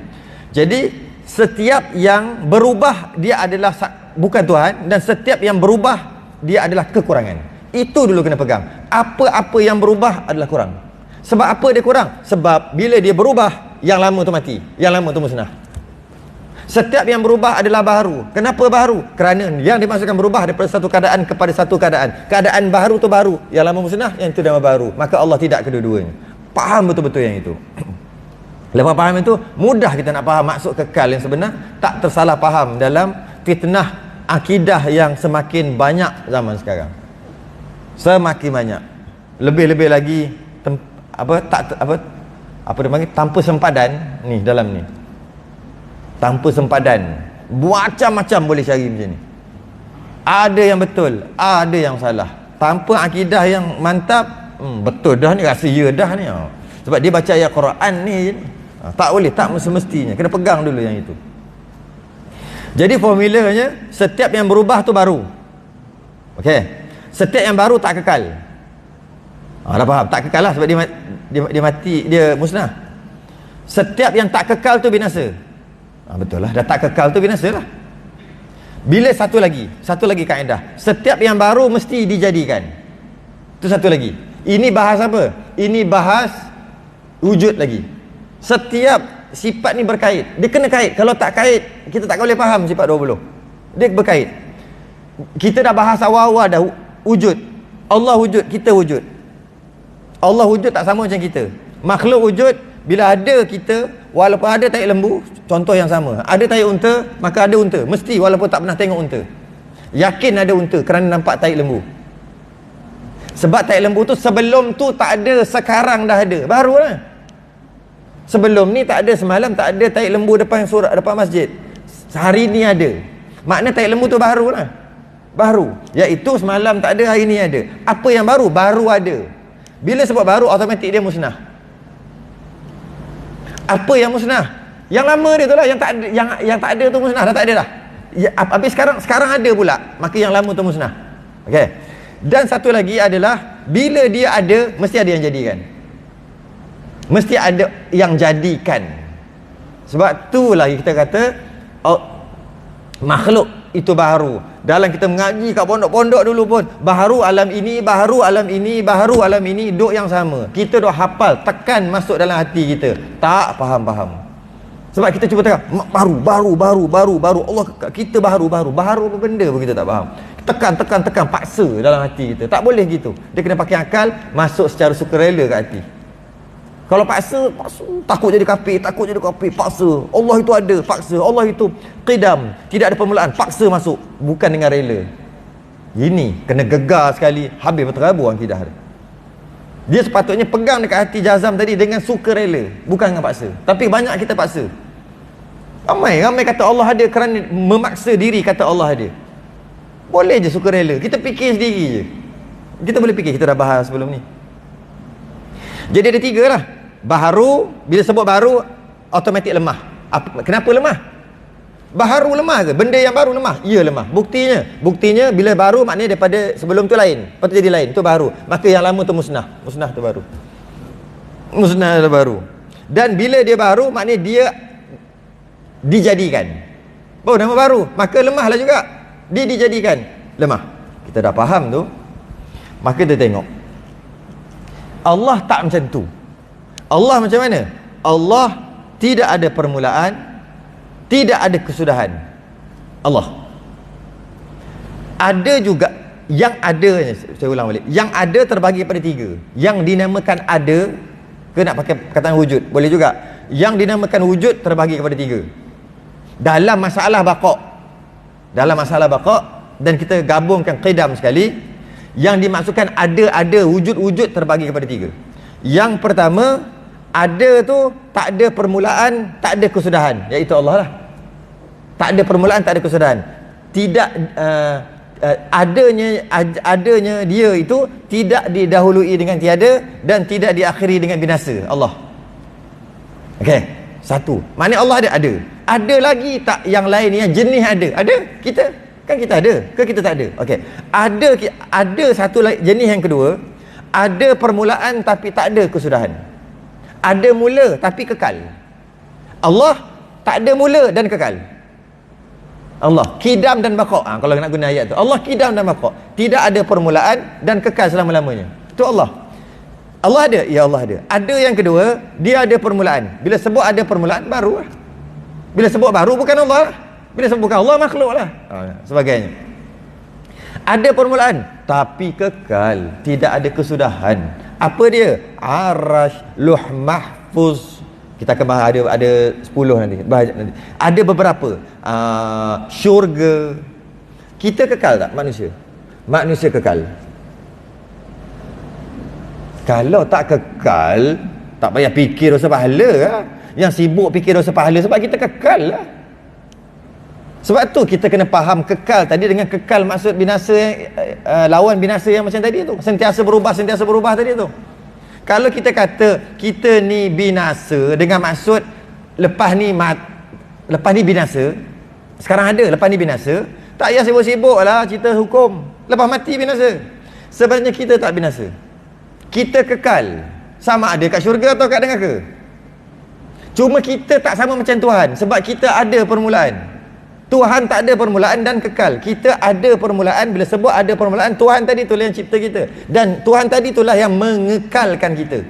S2: Jadi, setiap yang berubah, dia adalah bukan Tuhan. Dan setiap yang berubah, dia adalah kekurangan. Itu dulu kena pegang. Apa-apa yang berubah adalah kurang. Sebab apa dia kurang? Sebab bila dia berubah, yang lama tu mati, yang lama tu musnah. Setiap yang berubah adalah baharu. Kenapa baharu? Kerana yang dimaksudkan berubah daripada satu keadaan kepada satu keadaan. Keadaan baharu tu baru, yang lama musnah, yang itu nama baru. Maka Allah tidak kedua-duanya. Faham betul-betul yang itu. Lepas faham itu, mudah kita nak faham maksud kekal yang sebenar. Tak tersalah faham dalam fitnah akidah yang semakin banyak zaman sekarang. Semakin banyak. Lebih-lebih lagi apa dia panggil, tanpa sempadan ni dalam ni. Tanpa sempadan, macam-macam boleh cari macam ni. Ada yang betul, ada yang salah. Tanpa akidah yang mantap, betul dah ni, rasa ya dah ni. Sebab dia baca ayat Quran ni je. Tak boleh, tak semestinya. Kena pegang dulu yang itu. Jadi formulanya, setiap yang berubah tu baru. Okey. Setiap yang baru tak kekal. Dah faham? Tak kekal lah, sebab dia mati, dia musnah. Setiap yang tak kekal tu binasa. Betul lah, dah tak kekal tu binasa lah. Bila satu lagi kaedah, setiap yang baru mesti dijadikan. Itu satu lagi. Ini bahas apa? Ini bahas wujud lagi. Setiap sifat ni berkait. Dia kena kait. Kalau tak kait, kita tak boleh faham sifat 20. Dia berkait. Kita dah bahas awal-awal dah wujud. Allah wujud, kita wujud. Allah wujud tak sama macam kita. Makhluk wujud, bila ada kita, walaupun ada tahi lembu, contoh yang sama. Ada tahi unta, maka ada unta. Mesti, walaupun tak pernah tengok unta. Yakin ada unta kerana nampak tahi lembu. Sebab tahi lembu tu sebelum tu tak ada, sekarang dah ada. Barulah. Sebelum ni tak ada, semalam tak ada tahi lembu depan depan masjid. Hari ni ada. Makna tahi lembu tu barulah. Baru. Iaitu semalam tak ada, hari ni ada. Apa yang baru? Baru ada. Bila sebut baru, automatik dia musnah. Apa yang musnah? Yang lama dia tu lah, yang tak ada tu musnah, dah tak ada dah. Habis sekarang ada pula, maka yang lama tu musnah. Okey. Dan satu lagi adalah bila dia ada, mesti ada yang jadikan. Mesti ada yang jadikan. Sebab tu lagi kita kata makhluk itu baru. Dalam kita mengaji kat pondok-pondok dulu pun, baharu alam ini, baharu alam ini, baharu alam ini, duk yang sama. Kita duk hafal, tekan masuk dalam hati kita. Tak faham-faham. Sebab kita cuba tekan baru. Allah, kita baru apa benda pun kita tak faham. Tekan, paksa dalam hati kita. Tak boleh gitu. Dia kena pakai akal, masuk secara sukarela kat hati. Kalau paksa, takut jadi kafir, paksa. Allah itu ada, paksa. Allah itu qidam, tidak ada permulaan, paksa masuk. Bukan dengan rela. Ini kena gegar sekali, habis berterabur akidah dia. Dia sepatutnya pegang dekat hati jazam tadi dengan sukarela, bukan dengan paksa. Tapi banyak kita paksa. Ramai kata Allah ada kerana memaksa diri kata Allah ada. Boleh je sukarela, kita fikir sendiri je. Kita boleh fikir, kita dah bahas sebelum ni. Jadi ada 3 lah. Baharu, bila sebut baru, automatik lemah. Kenapa lemah? Baharu lemah ke? Benda yang baru lemah? Ya, lemah. Buktinya bila baru maknanya daripada sebelum tu lain. Lepas tu jadi lain, tu baru. Maka yang lama tu musnah. Musnah tu baru. Musnah adalah baru. Dan bila dia baru, maknanya dia dijadikan. Oh, nama baru. Maka lemahlah juga. Dia dijadikan. Lemah. Kita dah faham tu. Maka kita tengok. Allah tak macam tu. Allah macam mana? Allah tidak ada permulaan, tidak ada kesudahan. Allah. Ada juga yang ada, saya ulang balik. Yang ada terbagi pada 3. Yang dinamakan ada, ke nak pakai perkataan wujud? Boleh juga. Yang dinamakan wujud terbagi kepada 3. Dalam masalah baqa'. Dalam masalah baqa', dan kita gabungkan qidam sekali, yang dimaksudkan ada wujud-wujud terbagi kepada 3. Yang pertama, ada tu tak ada permulaan, tak ada kesudahan, iaitu Allah lah. Tak ada permulaan, tak ada kesudahan. Tidak adanya dia itu tidak didahului dengan tiada dan tidak diakhiri dengan binasa. Allah. Okey, satu. Maknanya Allah ada. Ada lagi tak yang lain yang jenis ada? Ada? Kan kita ada ke kita tak ada? Okey. Ada satu jenis yang kedua, ada permulaan tapi tak ada kesudahan. Ada mula tapi kekal. Allah tak ada mula dan kekal. Allah qidam dan baqa'. Kalau nak guna ayat tu, Allah qidam dan baqa', tidak ada permulaan dan kekal selama-lamanya. Itu Allah. Allah ada? Ya, Allah ada. Ada yang kedua, dia ada permulaan. Bila sebut ada permulaan, baru lah. Bila sebut baru, bukan Allah lah. Bila sebut bukan Allah, makhluk lah, sebagainya. Ada permulaan tapi kekal, tidak ada kesudahan. Apa dia? Arash, Luh Mahfuz. Kita akan bahas, ada 10 nanti. Ada beberapa. Syurga. Kita kekal tak manusia? Manusia kekal. Kalau tak kekal, tak payah fikir dosa pahala lah. Yang sibuk fikir dosa pahala sebab kita kekal lah. Sebab tu kita kena faham kekal tadi dengan kekal maksud binasa yang lawan binasa yang macam tadi tu. Sentiasa berubah tadi tu. Kalau kita kata kita ni binasa dengan maksud lepas ni binasa, sekarang ada, lepas ni binasa, tak payah sibuk-sibuk lah cerita hukum. Lepas mati binasa. Sebenarnya kita tak binasa. Kita kekal. Sama ada kat syurga atau kat neraka. Cuma kita tak sama macam Tuhan sebab kita ada permulaan. Tuhan tak ada permulaan dan kekal. Kita ada permulaan. Bila sebut ada permulaan, Tuhan tadi itulah yang cipta kita. Dan Tuhan tadi itulah yang mengekalkan kita.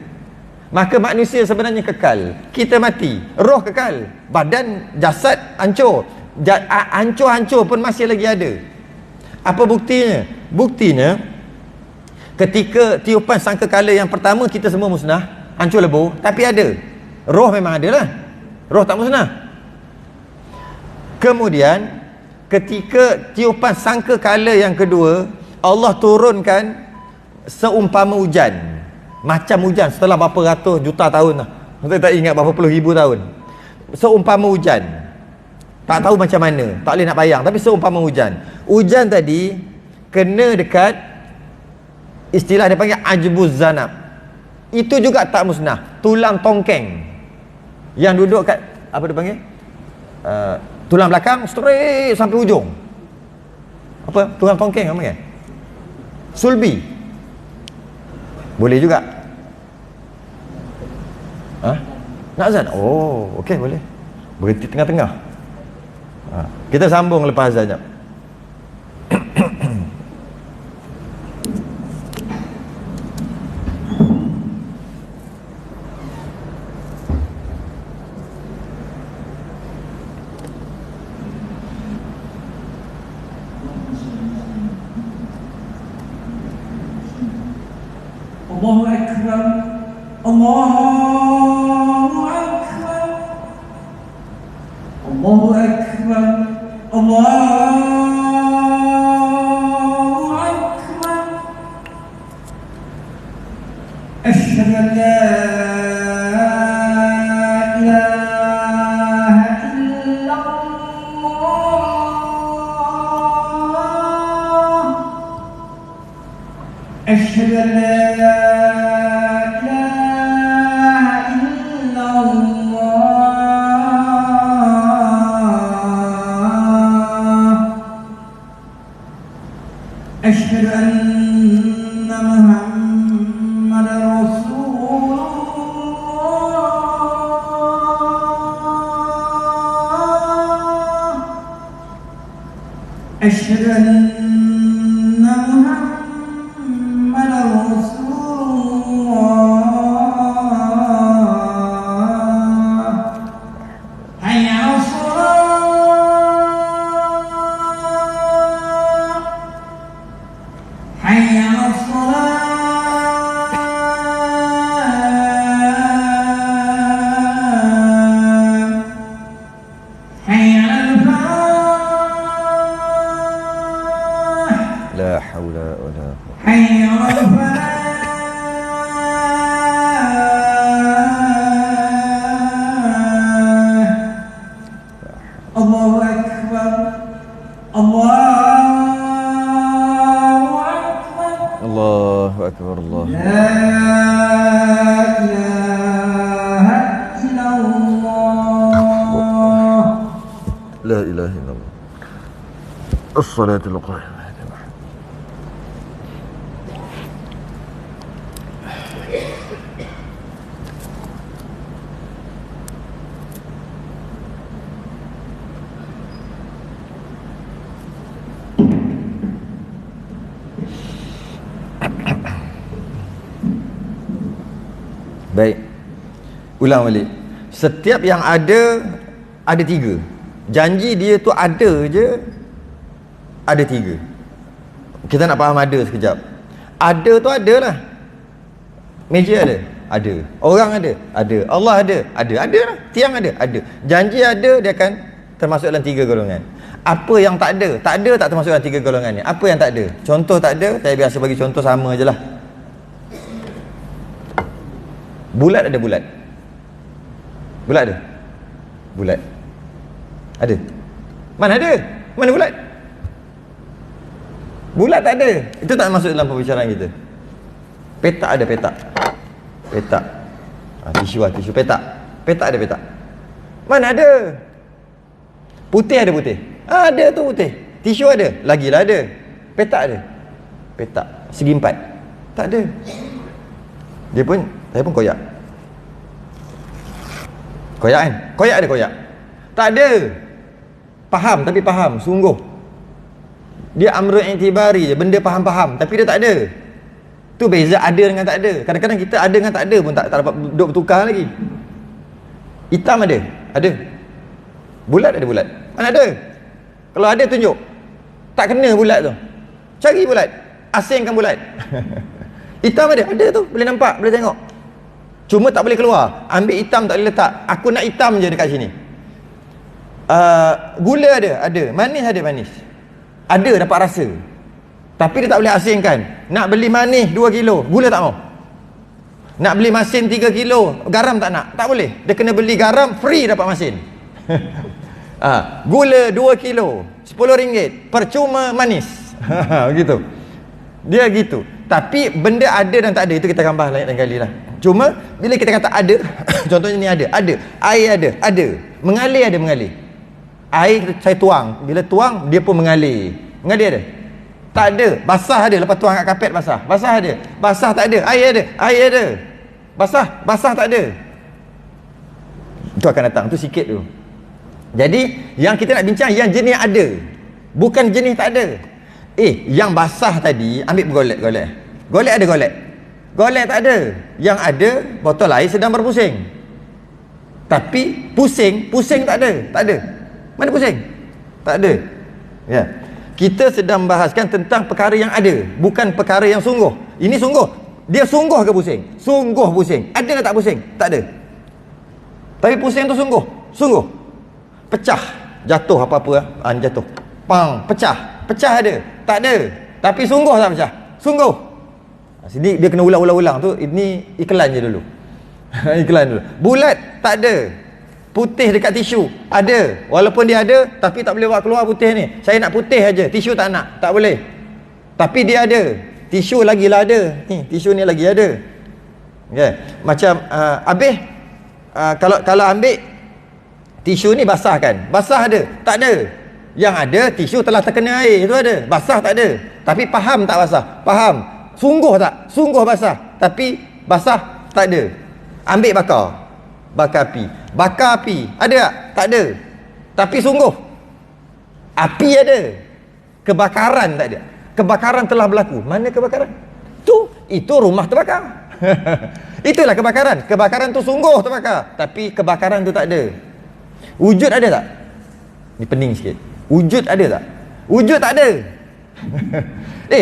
S2: Maka manusia sebenarnya kekal. Kita mati, roh kekal. Badan, jasad hancur. Hancur-hancur pun masih lagi ada. Apa buktinya? Buktinya, ketika tiupan sangkakala yang pertama, kita semua musnah, hancur lebur. Tapi ada. Roh memang ada lah. Roh tak musnah. Kemudian ketika tiupan sangkakala yang kedua, Allah turunkan seumpama hujan, macam hujan setelah berapa ratus juta tahun lah, saya tak ingat berapa puluh ribu tahun. Seumpama hujan, tak tahu macam mana, tak boleh nak bayang, tapi seumpama hujan. Hujan tadi kena dekat, istilah dia panggil ajbuz zanab. Itu juga tak musnah. Tulang tongkeng yang duduk kat, apa dia panggil, tulang belakang straight sampai hujung. Apa? Tulang tongkeng apa kan? Sulbi. Boleh juga. Nak azan? Oh, okey, boleh. Berhenti tengah-tengah. Kita sambung lepas azan jap.
S3: Allahu Akbar, Allahu Akbar, Allahu Akbar, Allahu Akbar. Asyhadu an la ilaha illallah. Asyhadu an la أشهد أن محمد رسول الله. أشهد أن محمد رسول الله. حي على الصلاة، حي على الصلاة، حي على الفلاح،
S1: لا حول ولا قوة.
S3: حي على الفلاح. الله أكبر، الله أكبر،
S1: الله أكبر الله.
S3: لا إله إلا الله.
S1: لا إله إلا الله. الصلاة القائمة.
S2: Baik, ulang balik. Setiap yang ada tiga. Janji dia tu ada je, ada tiga. Kita nak faham ada sekejap. Ada tu ada lah. Meja ada? Ada. Orang ada? Ada. Allah ada? Ada. Ada lah. Tiang ada? Ada. Janji ada, dia akan termasuk dalam tiga golongan. Apa yang tak ada? Tak ada tak termasuk dalam tiga golongan ni. Apa yang tak ada? Contoh tak ada, saya biasa bagi contoh sama je lah. Bulat ada bulat? Bulat ada? Bulat. Ada? Mana ada? Mana bulat? Bulat tak ada. Itu tak masuk dalam pembicaraan kita. Petak ada petak. Petak. Tisu lah, tisu petak. Petak ada petak. Mana ada? Putih ada putih? Ada tu putih. Tisu ada? Lagilah ada. Petak ada? Petak. Segi empat? Tak ada. Dia pun, saya pun koyak. Koyak kan? Koyak ada koyak? Tak ada. Faham, tapi faham, sungguh. Dia amrul i'tibari je, benda faham-faham, tapi dia tak ada. Tu beza ada dengan tak ada. Kadang-kadang kita ada dengan tak ada pun tak dapat duduk bertukar lagi. Hitam ada? Ada. Bulat ada bulat? Mana ada? Kalau ada tunjuk. Tak kena bulat tu. Cari bulat. Asingkan bulat. Hitam ada? Ada tu. Boleh nampak, boleh tengok. Cuma tak boleh keluar. Ambil hitam tak boleh letak. Aku nak hitam je dekat sini. Gula ada? Ada. Manis ada manis. Ada dapat rasa. Tapi dia tak boleh asingkan. Nak beli manis 2 kilo, gula tak mau. Nak beli masin 3 kilo, garam tak nak. Tak boleh. Dia kena beli garam, free dapat masin. Gula 2 kilo, RM10, percuma manis. Begitu. Dia gitu. Tapi benda ada dan tak ada, itu kita akan bahas lain kali lah. Cuma bila kita kata ada, contohnya ni ada. Air ada. Mengalir ada mengalir. Air saya tuang, bila tuang dia pun mengalir. Mengalir ada? Tak ada. Basah ada, lepas tuang kat kapet basah. Basah ada. Basah tak ada. Air ada. Basah tak ada. Itu akan datang, tu sikit tu. Jadi yang kita nak bincang yang jenis ada, bukan jenis tak ada. Yang basah tadi ambil golek. Golek ada golek. Golek tak ada. Yang ada botol air sedang berpusing. Tapi pusing tak ada. Tak ada. Mana pusing? Tak ada. Ya. Kita sedang bahaskan tentang perkara yang ada, bukan perkara yang sungguh. Ini sungguh. Dia sungguh ke pusing? Sungguh pusing. Ada ke tak pusing? Tak ada. Tapi pusing tu sungguh. Pecah. Jatuh apa-apa. Jatuh. Pang. Pecah ada. Tak ada. Tapi sungguh tak pecah? Sungguh. Sini dia kena ulang-ulang tu. Ini iklan je dulu. Iklan dulu. Bulat tak ada. Putih dekat tisu ada. Walaupun dia ada, tapi tak boleh buat keluar putih ni. Saya nak putih aja, tisu tak nak. Tak boleh. Tapi dia ada. Tisu lagi lah ada. Ni, tisu ni lagi ada. Okay. Macam habis kalau ambil tisu ni basah kan? Basah ada? Tak ada. Yang ada tisu telah terkena air, itu ada. Basah tak ada. Tapi faham tak basah? Faham. Sungguh tak? Sungguh basah. Tapi basah tak ada. Ambil bakar api. Bakar api. Ada tak? Tak ada. Tapi sungguh. Api ada. Kebakaran tak ada. Kebakaran telah berlaku. Mana kebakaran? Itu rumah terbakar. Itulah kebakaran. Kebakaran tu sungguh terbakar. Tapi kebakaran tu tak ada. Wujud ada tak? Ni pening sikit. Wujud ada tak? Wujud tak ada.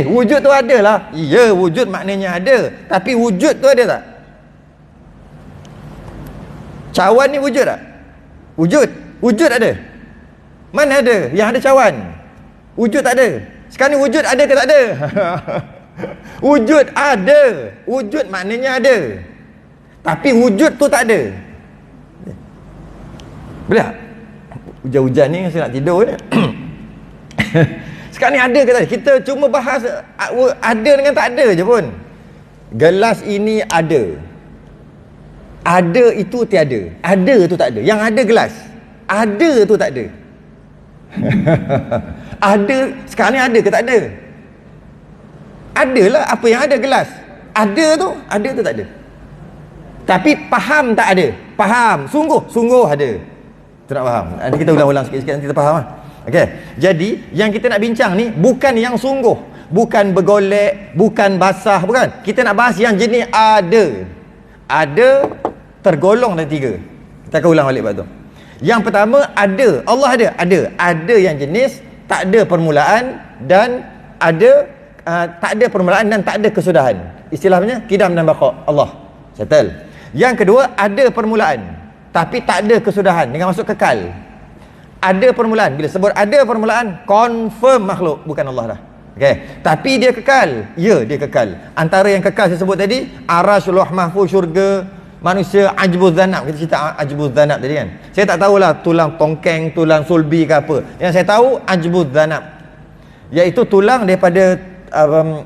S2: Wujud tu ada lah. Ya, wujud maknanya ada. Tapi wujud tu ada tak? Cawan ni wujud tak? Wujud ada. Mana ada? Yang ada cawan. Wujud tak ada. Sekarang ni wujud ada ke tak ada? Wujud ada. Wujud maknanya ada. Tapi wujud tu tak ada. Boleh tak? Hujan-hujan ni saya nak tidur ni. Sekarang ni ada ke tak ada? Kita cuma bahas ada dengan tak ada je pun. Gelas ini ada. Ada itu tiada. Ada tu tak ada. Yang ada gelas. Ada tu tak ada. Ada. Sekarang ni ada ke tak ada? Adalah apa yang ada gelas. Ada tu tak ada. Tapi faham tak ada. Faham. Sungguh ada. Tu nak faham. Nanti kita ulang-ulang sikit-sikit nanti kita faham lah. Okey. Jadi yang kita nak bincang ni bukan yang sungguh, bukan bergolek, bukan basah, bukan. Kita nak bahas yang jenis ada. Ada tergolong dari 3. Kita akan ulang balik tu. Yang pertama ada. Allah ada. Ada yang jenis tak ada permulaan dan ada tak ada permulaan dan tak ada kesudahan. Istilahnya kidam dan baqa. Allah. Settle. Yang kedua ada permulaan tapi tak ada kesudahan dengan maksud kekal. Ada permulaan. Bila sebut ada permulaan, confirm makhluk, bukan Allah dah. Okey. Tapi dia kekal. Ya, dia kekal. Antara yang kekal saya sebut tadi, Arasy, Lauh Mahfuz, syurga, manusia, ajbuz zanab. Kita cerita ajbuz zanab tadi kan. Saya tak tahulah tulang tongkeng, tulang sulbi ke apa. Yang saya tahu ajbuz zanab, iaitu tulang daripada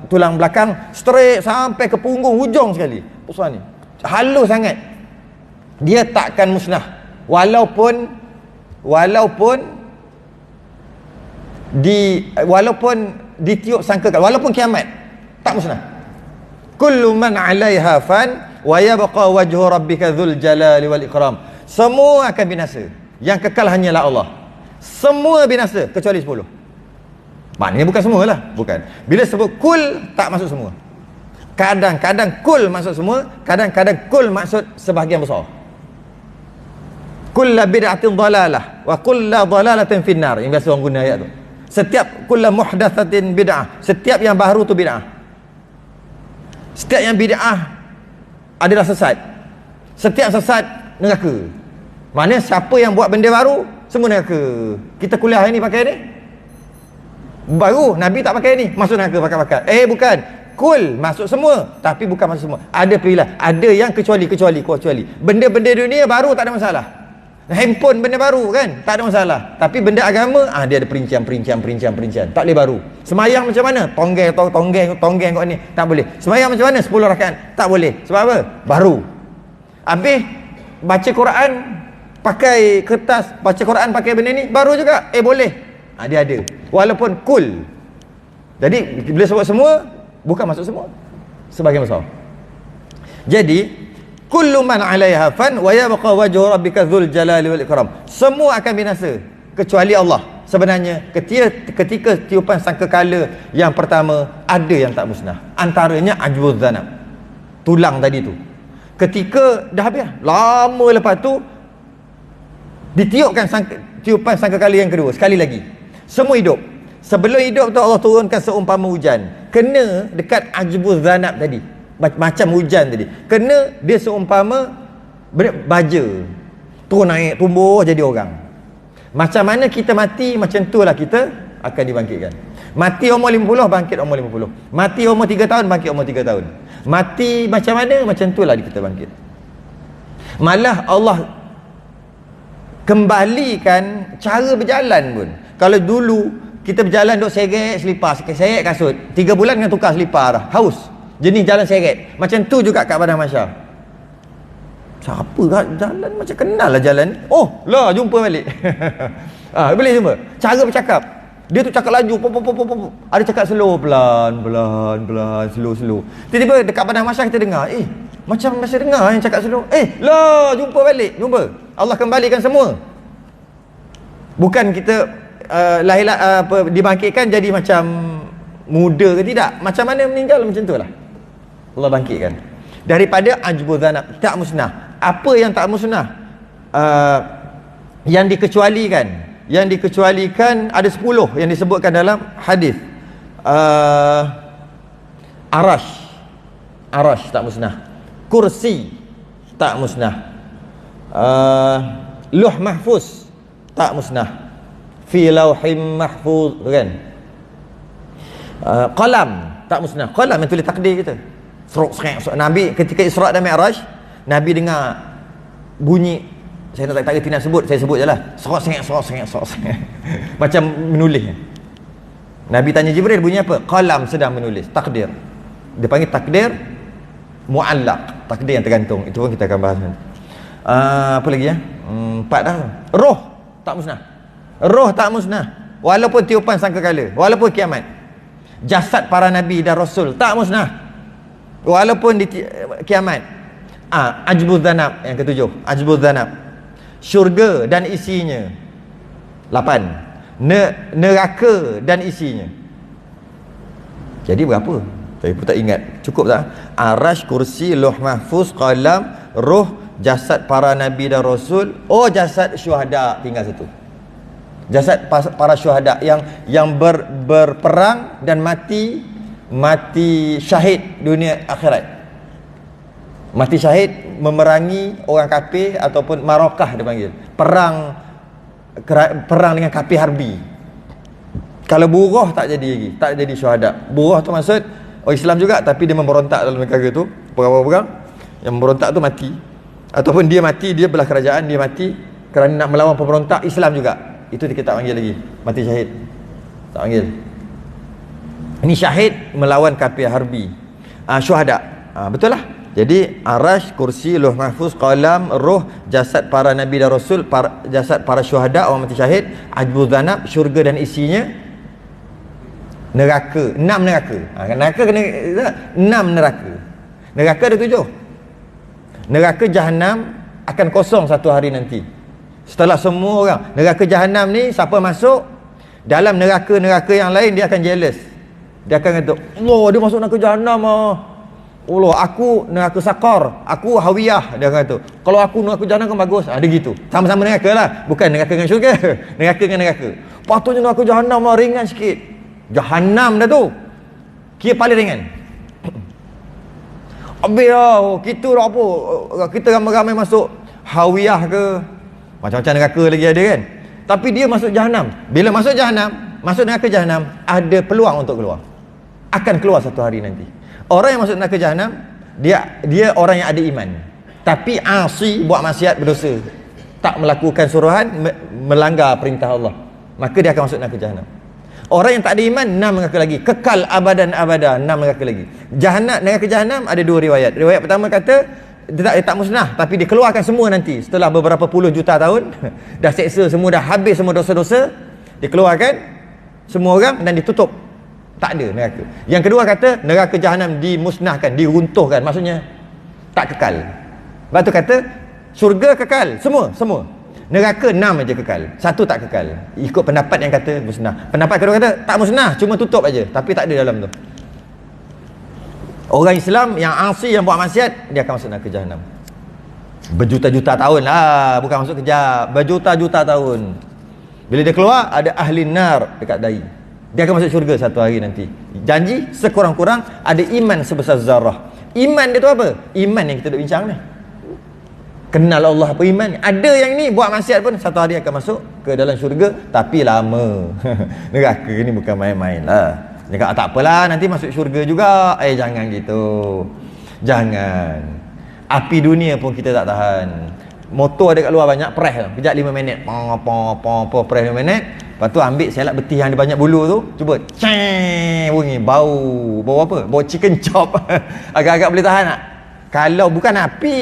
S2: tulang belakang straight sampai ke punggung hujung sekali. Pusat ni. Halus sangat. Dia takkan musnah. Walaupun ditiup sangkakan, walaupun kiamat tak musnah. Kullu man 'alaiha fan wa yabqa wajhu rabbika dzul jalali wal ikram. Semua akan binasa. Yang kekal hanyalah Allah. Semua binasa kecuali 10. Maknanya bukan semualah, bukan. Bila sebut kul tak masuk semua. Kadang-kadang kul maksud semua, kadang-kadang kul maksud sebahagian besar. Kullu bid'atin dhalalah wa kullu dhalalatin finnar. Yang biasa orang guna ayat tu. Setiap kullu muhdatsatin bid'ah, setiap yang baru tu bid'ah. Setiap yang bid'ah adalah sesat. Setiap sesat neraka. Maknanya siapa yang buat benda baru semua neraka. Kita kuliah hari ni pakai ni. Baru Nabi tak pakai ni, masuk neraka pakai-pakai. Bukan. Kul masuk semua, tapi bukan masuk semua. Ada pilihan. Ada yang kecuali. Benda-benda dunia baru tak ada masalah. Handphone benda baru kan, tak ada masalah. Tapi benda agama, dia ada perincian. Tak boleh baru. Semayang macam mana? Tonggeng kau ni, tak boleh. Semayang macam mana? 10 rakaat, tak boleh. Sebab apa? Baru. Habis baca Quran pakai kertas, baca Quran pakai benda ni, baru juga. Boleh. Dia ada. Walaupun kul. Jadi bila sebut semua, bukan masuk semua. Sebagian besar. Jadi kullu man 'alaiha fan wa yabqa wajhu rabbika dzul jalali wal ikram. Semua akan binasa kecuali Allah. Sebenarnya ketika tiupan sangkakala yang pertama, ada yang tak musnah. Antaranya ajbuz zanab. Tulang tadi tu. Ketika dah habis, lama lepas tu ditiupkan tiupan sangkakala yang kedua, sekali lagi. Semua hidup. Sebelum hidup tu Allah turunkan seumpama hujan. Kena dekat ajbuz zanab tadi. Macam hujan tadi. Kena dia seumpama baja. Turun naik, tumbuh jadi orang. Macam mana kita mati, macam itulah kita akan dibangkitkan. Mati umur 50, bangkit umur 50. Mati umur 3 tahun, bangkit umur 3 tahun. Mati macam mana, macam itulah kita bangkit. Malah Allah kembalikan cara berjalan pun. Kalau dulu kita berjalan duk seret selipar, seret kasut, 3 bulan dengan tukar selipar dah, haus. Jenis jalan seret. Macam tu juga kat Padang Mahsyar. Siapa kat jalan macam kenal lah jalan. Jumpa balik. Boleh jumpa. Cara bercakap, dia tu cakap laju, pop. Ada cakap slow, pelan, slow. Tiba-tiba dekat Padang Mahsyar kita dengar, macam masih dengar yang cakap slow. Jumpa balik. Allah kembalikan semua. Bukan kita dibangkitkan jadi macam muda ke tidak. Macam mana meninggal, macam tu lah Allah bangkitkan. Daripada ajbuz zanab, tak musnah. Apa yang tak musnah? Yang dikecualikan ada 10 yang disebutkan dalam hadis. Arash tak musnah. Kursi tak musnah. Luh mahfuz tak musnah. Fi lauhim mahfuz kan. Qalam tak musnah. Qalam yang tulis takdir kita. Nabi ketika Isra' dan Mi'raj, Nabi dengar bunyi, saya tak reti nak sebut, saya sebut je lah, serok-sengek. Macam menulis. Nabi tanya Jibril, bunyi apa? Qalam sedang menulis takdir. Dia panggil takdir mu'allaq, takdir yang tergantung. Itu pun kita akan bahas nanti. Apa lagi ya? 4 dah. Roh tak musnah. Walaupun tiupan sangkakala, walaupun kiamat. Jasad para nabi dan rasul tak musnah walaupun di kiamat. Ajbuz zanab yang ketujuh. Ajbuz zanab, syurga dan isinya. 8. Neraka dan isinya. Jadi berapa? Saya pun tak ingat. Cukup tak? Arash, kursi, lauh mahfuz, qalam, roh, jasad para nabi dan rasul. Jasad syuhada tinggal satu. Jasad para syuhada yang berperang dan mati syahid dunia akhirat. Mati syahid memerangi orang kafir ataupun marakah dia panggil. Perang dengan kafir harbi. Kalau buruh tak jadi lagi, tak jadi syuhada. Buruh tu maksud Islam juga tapi dia memberontak dalam negara tu, perang-perang. Yang memberontak tu mati. Ataupun dia mati, dia belah kerajaan, dia mati kerana nak melawan pemberontak Islam juga. Itu kita tak panggil lagi mati syahid. Tak panggil. Ini syahid melawan kafir harbi. Syuhada. Betul lah. Jadi arash, kursi, lauh mahfuz, qalam, roh, jasad para nabi dan rasul, jasad para syuhada, orang mati syahid, ajbuz zanab, syurga dan isinya, neraka. 6 neraka. Neraka kena 6 neraka. Neraka ada 7. Neraka Jahannam akan kosong satu hari nanti. Setelah semua orang, neraka Jahannam ni siapa masuk dalam neraka-neraka yang lain, dia akan jealous. Dia akan kata, Allah, dia masuk neraka Jahannam Allah, aku neraka Sakar, aku Hawiyah. Dia akan kata, kalau aku neraka Jahannam kan bagus. Dia gitu. Sama-sama neraka lah. Bukan neraka dengan syurga. Neraka dengan neraka. Patutnya neraka Jahannam ringan sikit. Jahannam dah tu kira paling ringan. Habis kita dah apa, kita ramai-ramai masuk Hawiyah ke, macam-macam neraka lagi ada kan. Tapi dia masuk Jahannam. Bila masuk Jahannam, masuk neraka jahanam, ada peluang untuk keluar. Akan keluar satu hari nanti. Orang yang masuk neraka jahanam, dia orang yang ada iman. Tapi asi, buat maksiat, berdosa. Tak melakukan suruhan, melanggar perintah Allah. Maka dia akan masuk neraka jahanam. Orang yang tak ada iman, 6 neraka lagi. Kekal abadan abada, 6 neraka lagi. Neraka jahanam ada 2 riwayat. Riwayat pertama kata, dia tak musnah, tapi dikeluarkan semua nanti. Setelah beberapa puluh juta tahun, dah seksa semua, dah habis semua dosa-dosa, dikeluarkan semua orang dan ditutup. Tak ada neraka. Yang kedua kata, neraka jahanam dimusnahkan, diruntuhkan. Maksudnya, tak kekal. Lepas tu kata, syurga kekal. Semua. Neraka 6 aja kekal. 1 tak kekal. Ikut pendapat yang kata musnah. Pendapat kedua kata, tak musnah, cuma tutup aja. Tapi tak ada dalam tu. Orang Islam yang asi, yang buat maksiat, dia akan masuk neraka jahanam. Berjuta-juta tahun lah. Bukan masuk kejap. Berjuta-juta tahun. Bila dia keluar, ada ahli nar dekat dahi. Dia akan masuk syurga satu hari nanti. Janji sekurang-kurang ada iman sebesar zarah. Iman dia tu apa? Iman yang kita duk bincang ni. Kenal Allah apa iman. Ada yang ni buat maksiat pun satu hari akan masuk ke dalam syurga, tapi lama. Neraka ni bukan main-main lah. Dia kata tak apalah, nanti masuk syurga juga. Jangan gitu. Jangan. Api dunia pun kita tak tahan. Motor ada kat luar banyak, press lah. Kejap 5 minit. Press 5 minit. Lepas tu ambil selak beti yang ada banyak bulu tu. Cuba. Bunyi. Bau apa? Bau chicken chop. Agak-agak boleh tahan tak? Kalau bukan api,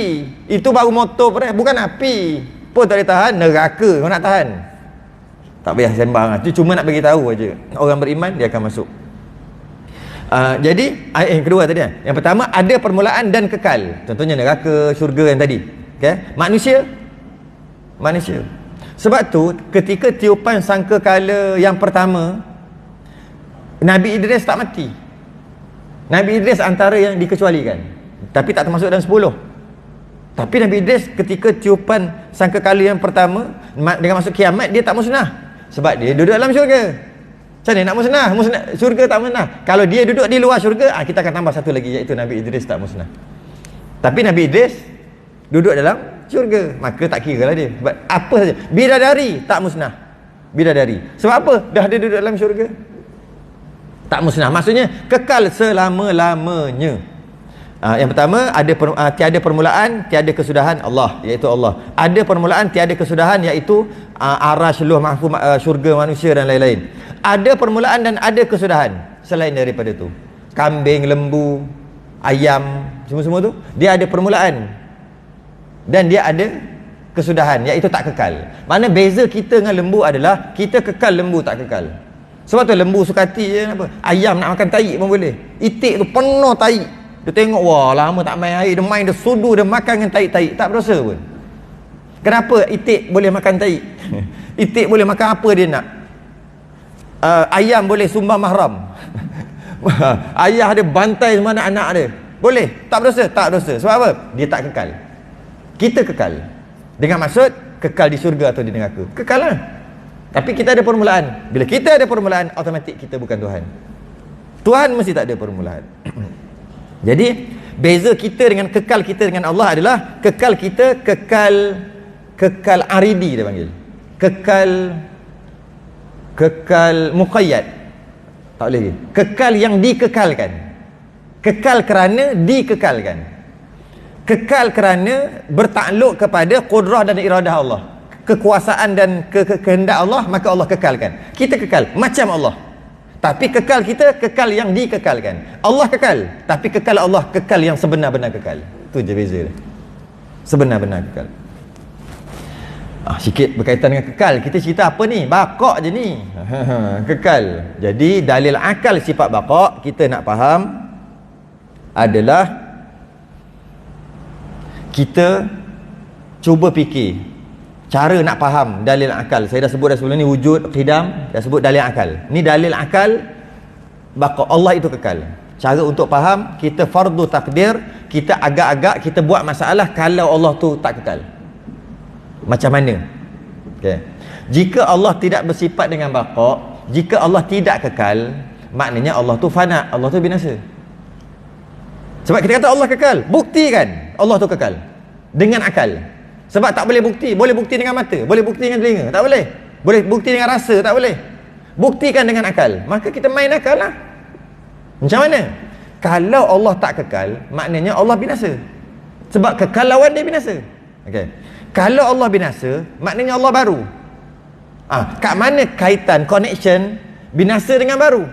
S2: itu baru motor press. Bukan api pun tak boleh tahan. Neraka kau nak tahan. Tak payah sembang lah. Cuma nak bagi tahu aja. Orang beriman dia akan masuk. Jadi ayat yang kedua tadi kan. Yang pertama, ada permulaan dan kekal. Contohnya neraka, syurga yang tadi. Okay? Manusia. Sebab tu ketika tiupan sangkakala yang pertama, Nabi Idris tak mati. Nabi Idris antara yang dikecualikan, tapi tak termasuk dalam 10. Tapi Nabi Idris ketika tiupan sangkakala yang pertama, dengan masuk kiamat, dia tak musnah. Sebab dia duduk dalam syurga. Macam mana nak musnah? Syurga tak musnah. Kalau dia duduk di luar syurga, kita akan tambah satu lagi, iaitu Nabi Idris tak musnah. Tapi Nabi Idris duduk dalam syurga, maka tak kira lah dia. Sebab apa saja. Bidadari tak musnah. Bidadari. Sebab apa? Dah ada duduk dalam syurga. Tak musnah. Maksudnya kekal selama-lamanya. Yang pertama, tiada permulaan, tiada kesudahan Allah, iaitu Allah. Ada permulaan, tiada kesudahan, iaitu arash, luh mahfuz, syurga manusia dan lain-lain. Ada permulaan dan ada kesudahan selain daripada tu. Kambing, lembu, ayam, semua-semua tu dia ada permulaan dan dia ada kesudahan, iaitu tak kekal. Mana beza kita dengan lembu adalah kita kekal, lembu tak kekal. Sebab tu lembu suka hati je apa. Ayam nak makan tahi pun boleh. Itik tu penuh tahi. Dia tengok, wah lama tak main air, dia main, dia sudu, dia makan dengan tahi-tahi, tak berdosa pun. Kenapa itik boleh makan tahi? Itik boleh makan apa dia nak. Ayam boleh sumbang mahram. Ayah dia bantai semua anak-anak dia. Boleh, tak berdosa? Tak berdosa. Sebab apa? Dia tak kekal. Kita kekal. Dengan maksud kekal di syurga atau di neraka. Kekal lah. Tapi kita ada permulaan. Bila kita ada permulaan, automatik kita bukan Tuhan. Tuhan mesti tak ada permulaan. Jadi beza kita dengan kekal kita dengan Allah adalah kekal kita kekal aridi dia panggil. Kekal muqayyad. Tak boleh lagi. Kekal yang dikekalkan. Kekal kerana dikekalkan. Kekal kerana bertakluk kepada qudrah dan iradah Allah. Kekuasaan dan kehendak Allah, maka Allah kekalkan. Kita kekal macam Allah. Tapi kekal kita kekal yang dikekalkan. Allah kekal, tapi kekal Allah kekal yang sebenar-benar kekal. Itu je beza dia. Sebenar-benar kekal. Sikit berkaitan dengan kekal. Kita cerita apa ni? Baqa' je ni. Kekal. Jadi dalil akal sifat baqa' kita nak faham adalah kita cuba fikir cara nak faham dalil akal. Saya dah sebut dah sebelum ni wujud, qidam, dah sebut dalil akal. Ni dalil akal baqa'. Allah itu kekal. Cara untuk faham, kita fardu takdir, kita agak-agak kita buat masalah kalau Allah tu tak kekal. Macam mana? Okay. Jika Allah tidak bersifat dengan baqa', jika Allah tidak kekal, maknanya Allah tu fana, Allah tu binasa. Sebab kita kata Allah kekal, buktikan Allah tu kekal dengan akal. Sebab tak boleh bukti. Boleh bukti dengan mata, boleh bukti dengan telinga, tak boleh. Boleh bukti dengan rasa, tak boleh. Buktikan dengan akal. Maka kita main akal lah. Macam mana? Kalau Allah tak kekal, maknanya Allah binasa. Sebab kekal lawan dia binasa. Okay. Kalau Allah binasa, maknanya Allah baru. Kat mana kaitan, connection binasa dengan baru?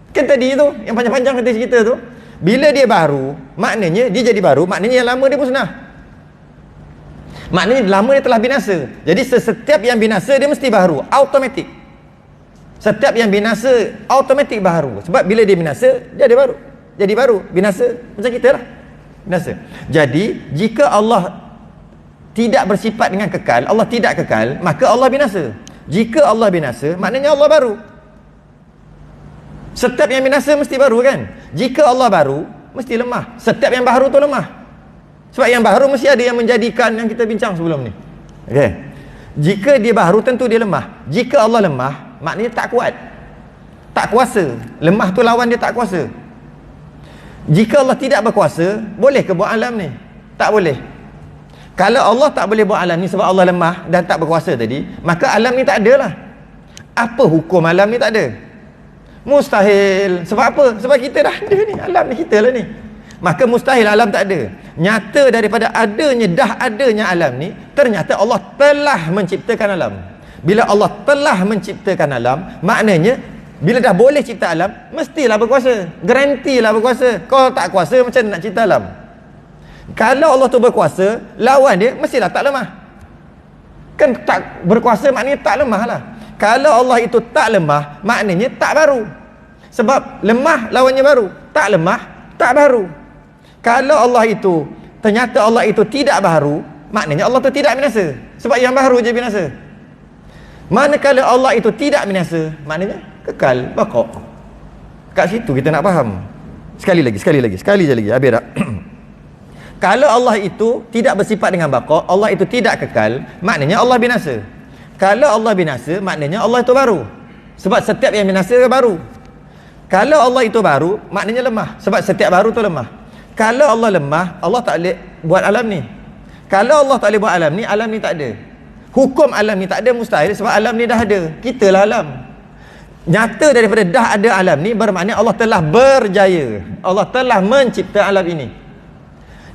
S2: Kan tadi tu, yang panjang-panjang kita cerita tu, bila dia baru, maknanya dia jadi baru, maknanya yang lama dia musnah. Maknanya lama dia telah binasa. Jadi setiap yang binasa dia mesti baru, automatik. Setiap yang binasa automatik baru. Sebab bila dia binasa, dia ada baru. Jadi baru, binasa macam kita lah. Binasa. Jadi jika Allah tidak bersifat dengan kekal, Allah tidak kekal, maka Allah binasa. Jika Allah binasa, maknanya Allah baru. Setiap yang binasa mesti baru kan? Jika Allah baru, mesti lemah. Setiap yang baru tu lemah. Sebab yang baru mesti ada yang menjadikan yang kita bincang sebelum ni. Okay. Jika dia baru, tentu dia lemah. Jika Allah lemah, maknanya tak kuat. Tak kuasa. Lemah tu lawan dia tak kuasa. Jika Allah tidak berkuasa, boleh ke buat alam ni? Tak boleh. Kalau Allah tak boleh buat alam ni sebab Allah lemah dan tak berkuasa tadi, maka alam ni tak ada lah. Apa hukum alam ni tak ada? Mustahil. Sebab apa? Sebab kita dah ada ni. Alam ni kita lah ni. Maka mustahil alam tak ada. Nyata daripada adanya alam ni, ternyata Allah telah menciptakan alam. Bila Allah telah menciptakan alam, maknanya bila dah boleh cipta alam, mestilah berkuasa. Garantilah berkuasa. Kalau tak kuasa, macam nak cipta alam? Kalau Allah tu berkuasa, lawan dia mestilah tak lemah. Kan tak berkuasa maknanya tak lemah lah. Kalau Allah itu tak lemah, maknanya tak baru. Sebab lemah lawannya baru. Tak lemah, tak baru. Kalau Allah itu, ternyata Allah itu tidak baru, maknanya Allah itu tidak binasa. Sebab yang baru je binasa. Manakala Allah itu tidak binasa, maknanya kekal, baqa'. Kat situ kita nak faham. Sekali je lagi, habis tak? Kalau Allah itu tidak bersifat dengan baqa', Allah itu tidak kekal, maknanya Allah binasa. Kalau Allah binasa, maknanya Allah itu baru. Sebab setiap yang binasa baru. Kalau Allah itu baru, maknanya lemah. Sebab setiap baru tu lemah. Kalau Allah lemah, Allah tak boleh buat alam ni. Kalau Allah tak boleh buat alam ni tak ada. Hukum alam ni tak ada, mustahil. Sebab alam ni dah ada. Kita lah alam. Nyata daripada dah ada alam ni, bermakna Allah telah berjaya. Allah telah mencipta alam ini.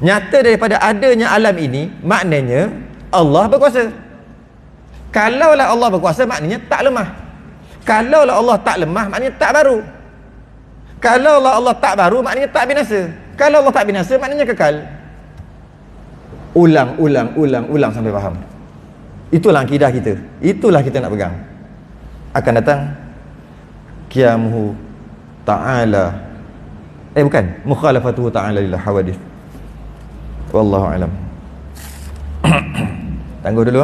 S2: Nyata daripada adanya alam ini, maknanya Allah berkuasa. Kalaulah Allah berkuasa, maknanya tak lemah. Kalaulah Allah tak lemah, maknanya tak baru. Kalaulah Allah tak baru, maknanya tak binasa. Kalau Allah tak binasa, maknanya kekal. Ulang sampai faham. Itulah akidah kita. Itulah kita nak pegang. Akan datang qiyamuhu ta'ala. Bukan, mukhalafatuhu ta'ala lil hawadith. Wallahu alam. Tangguh dulu.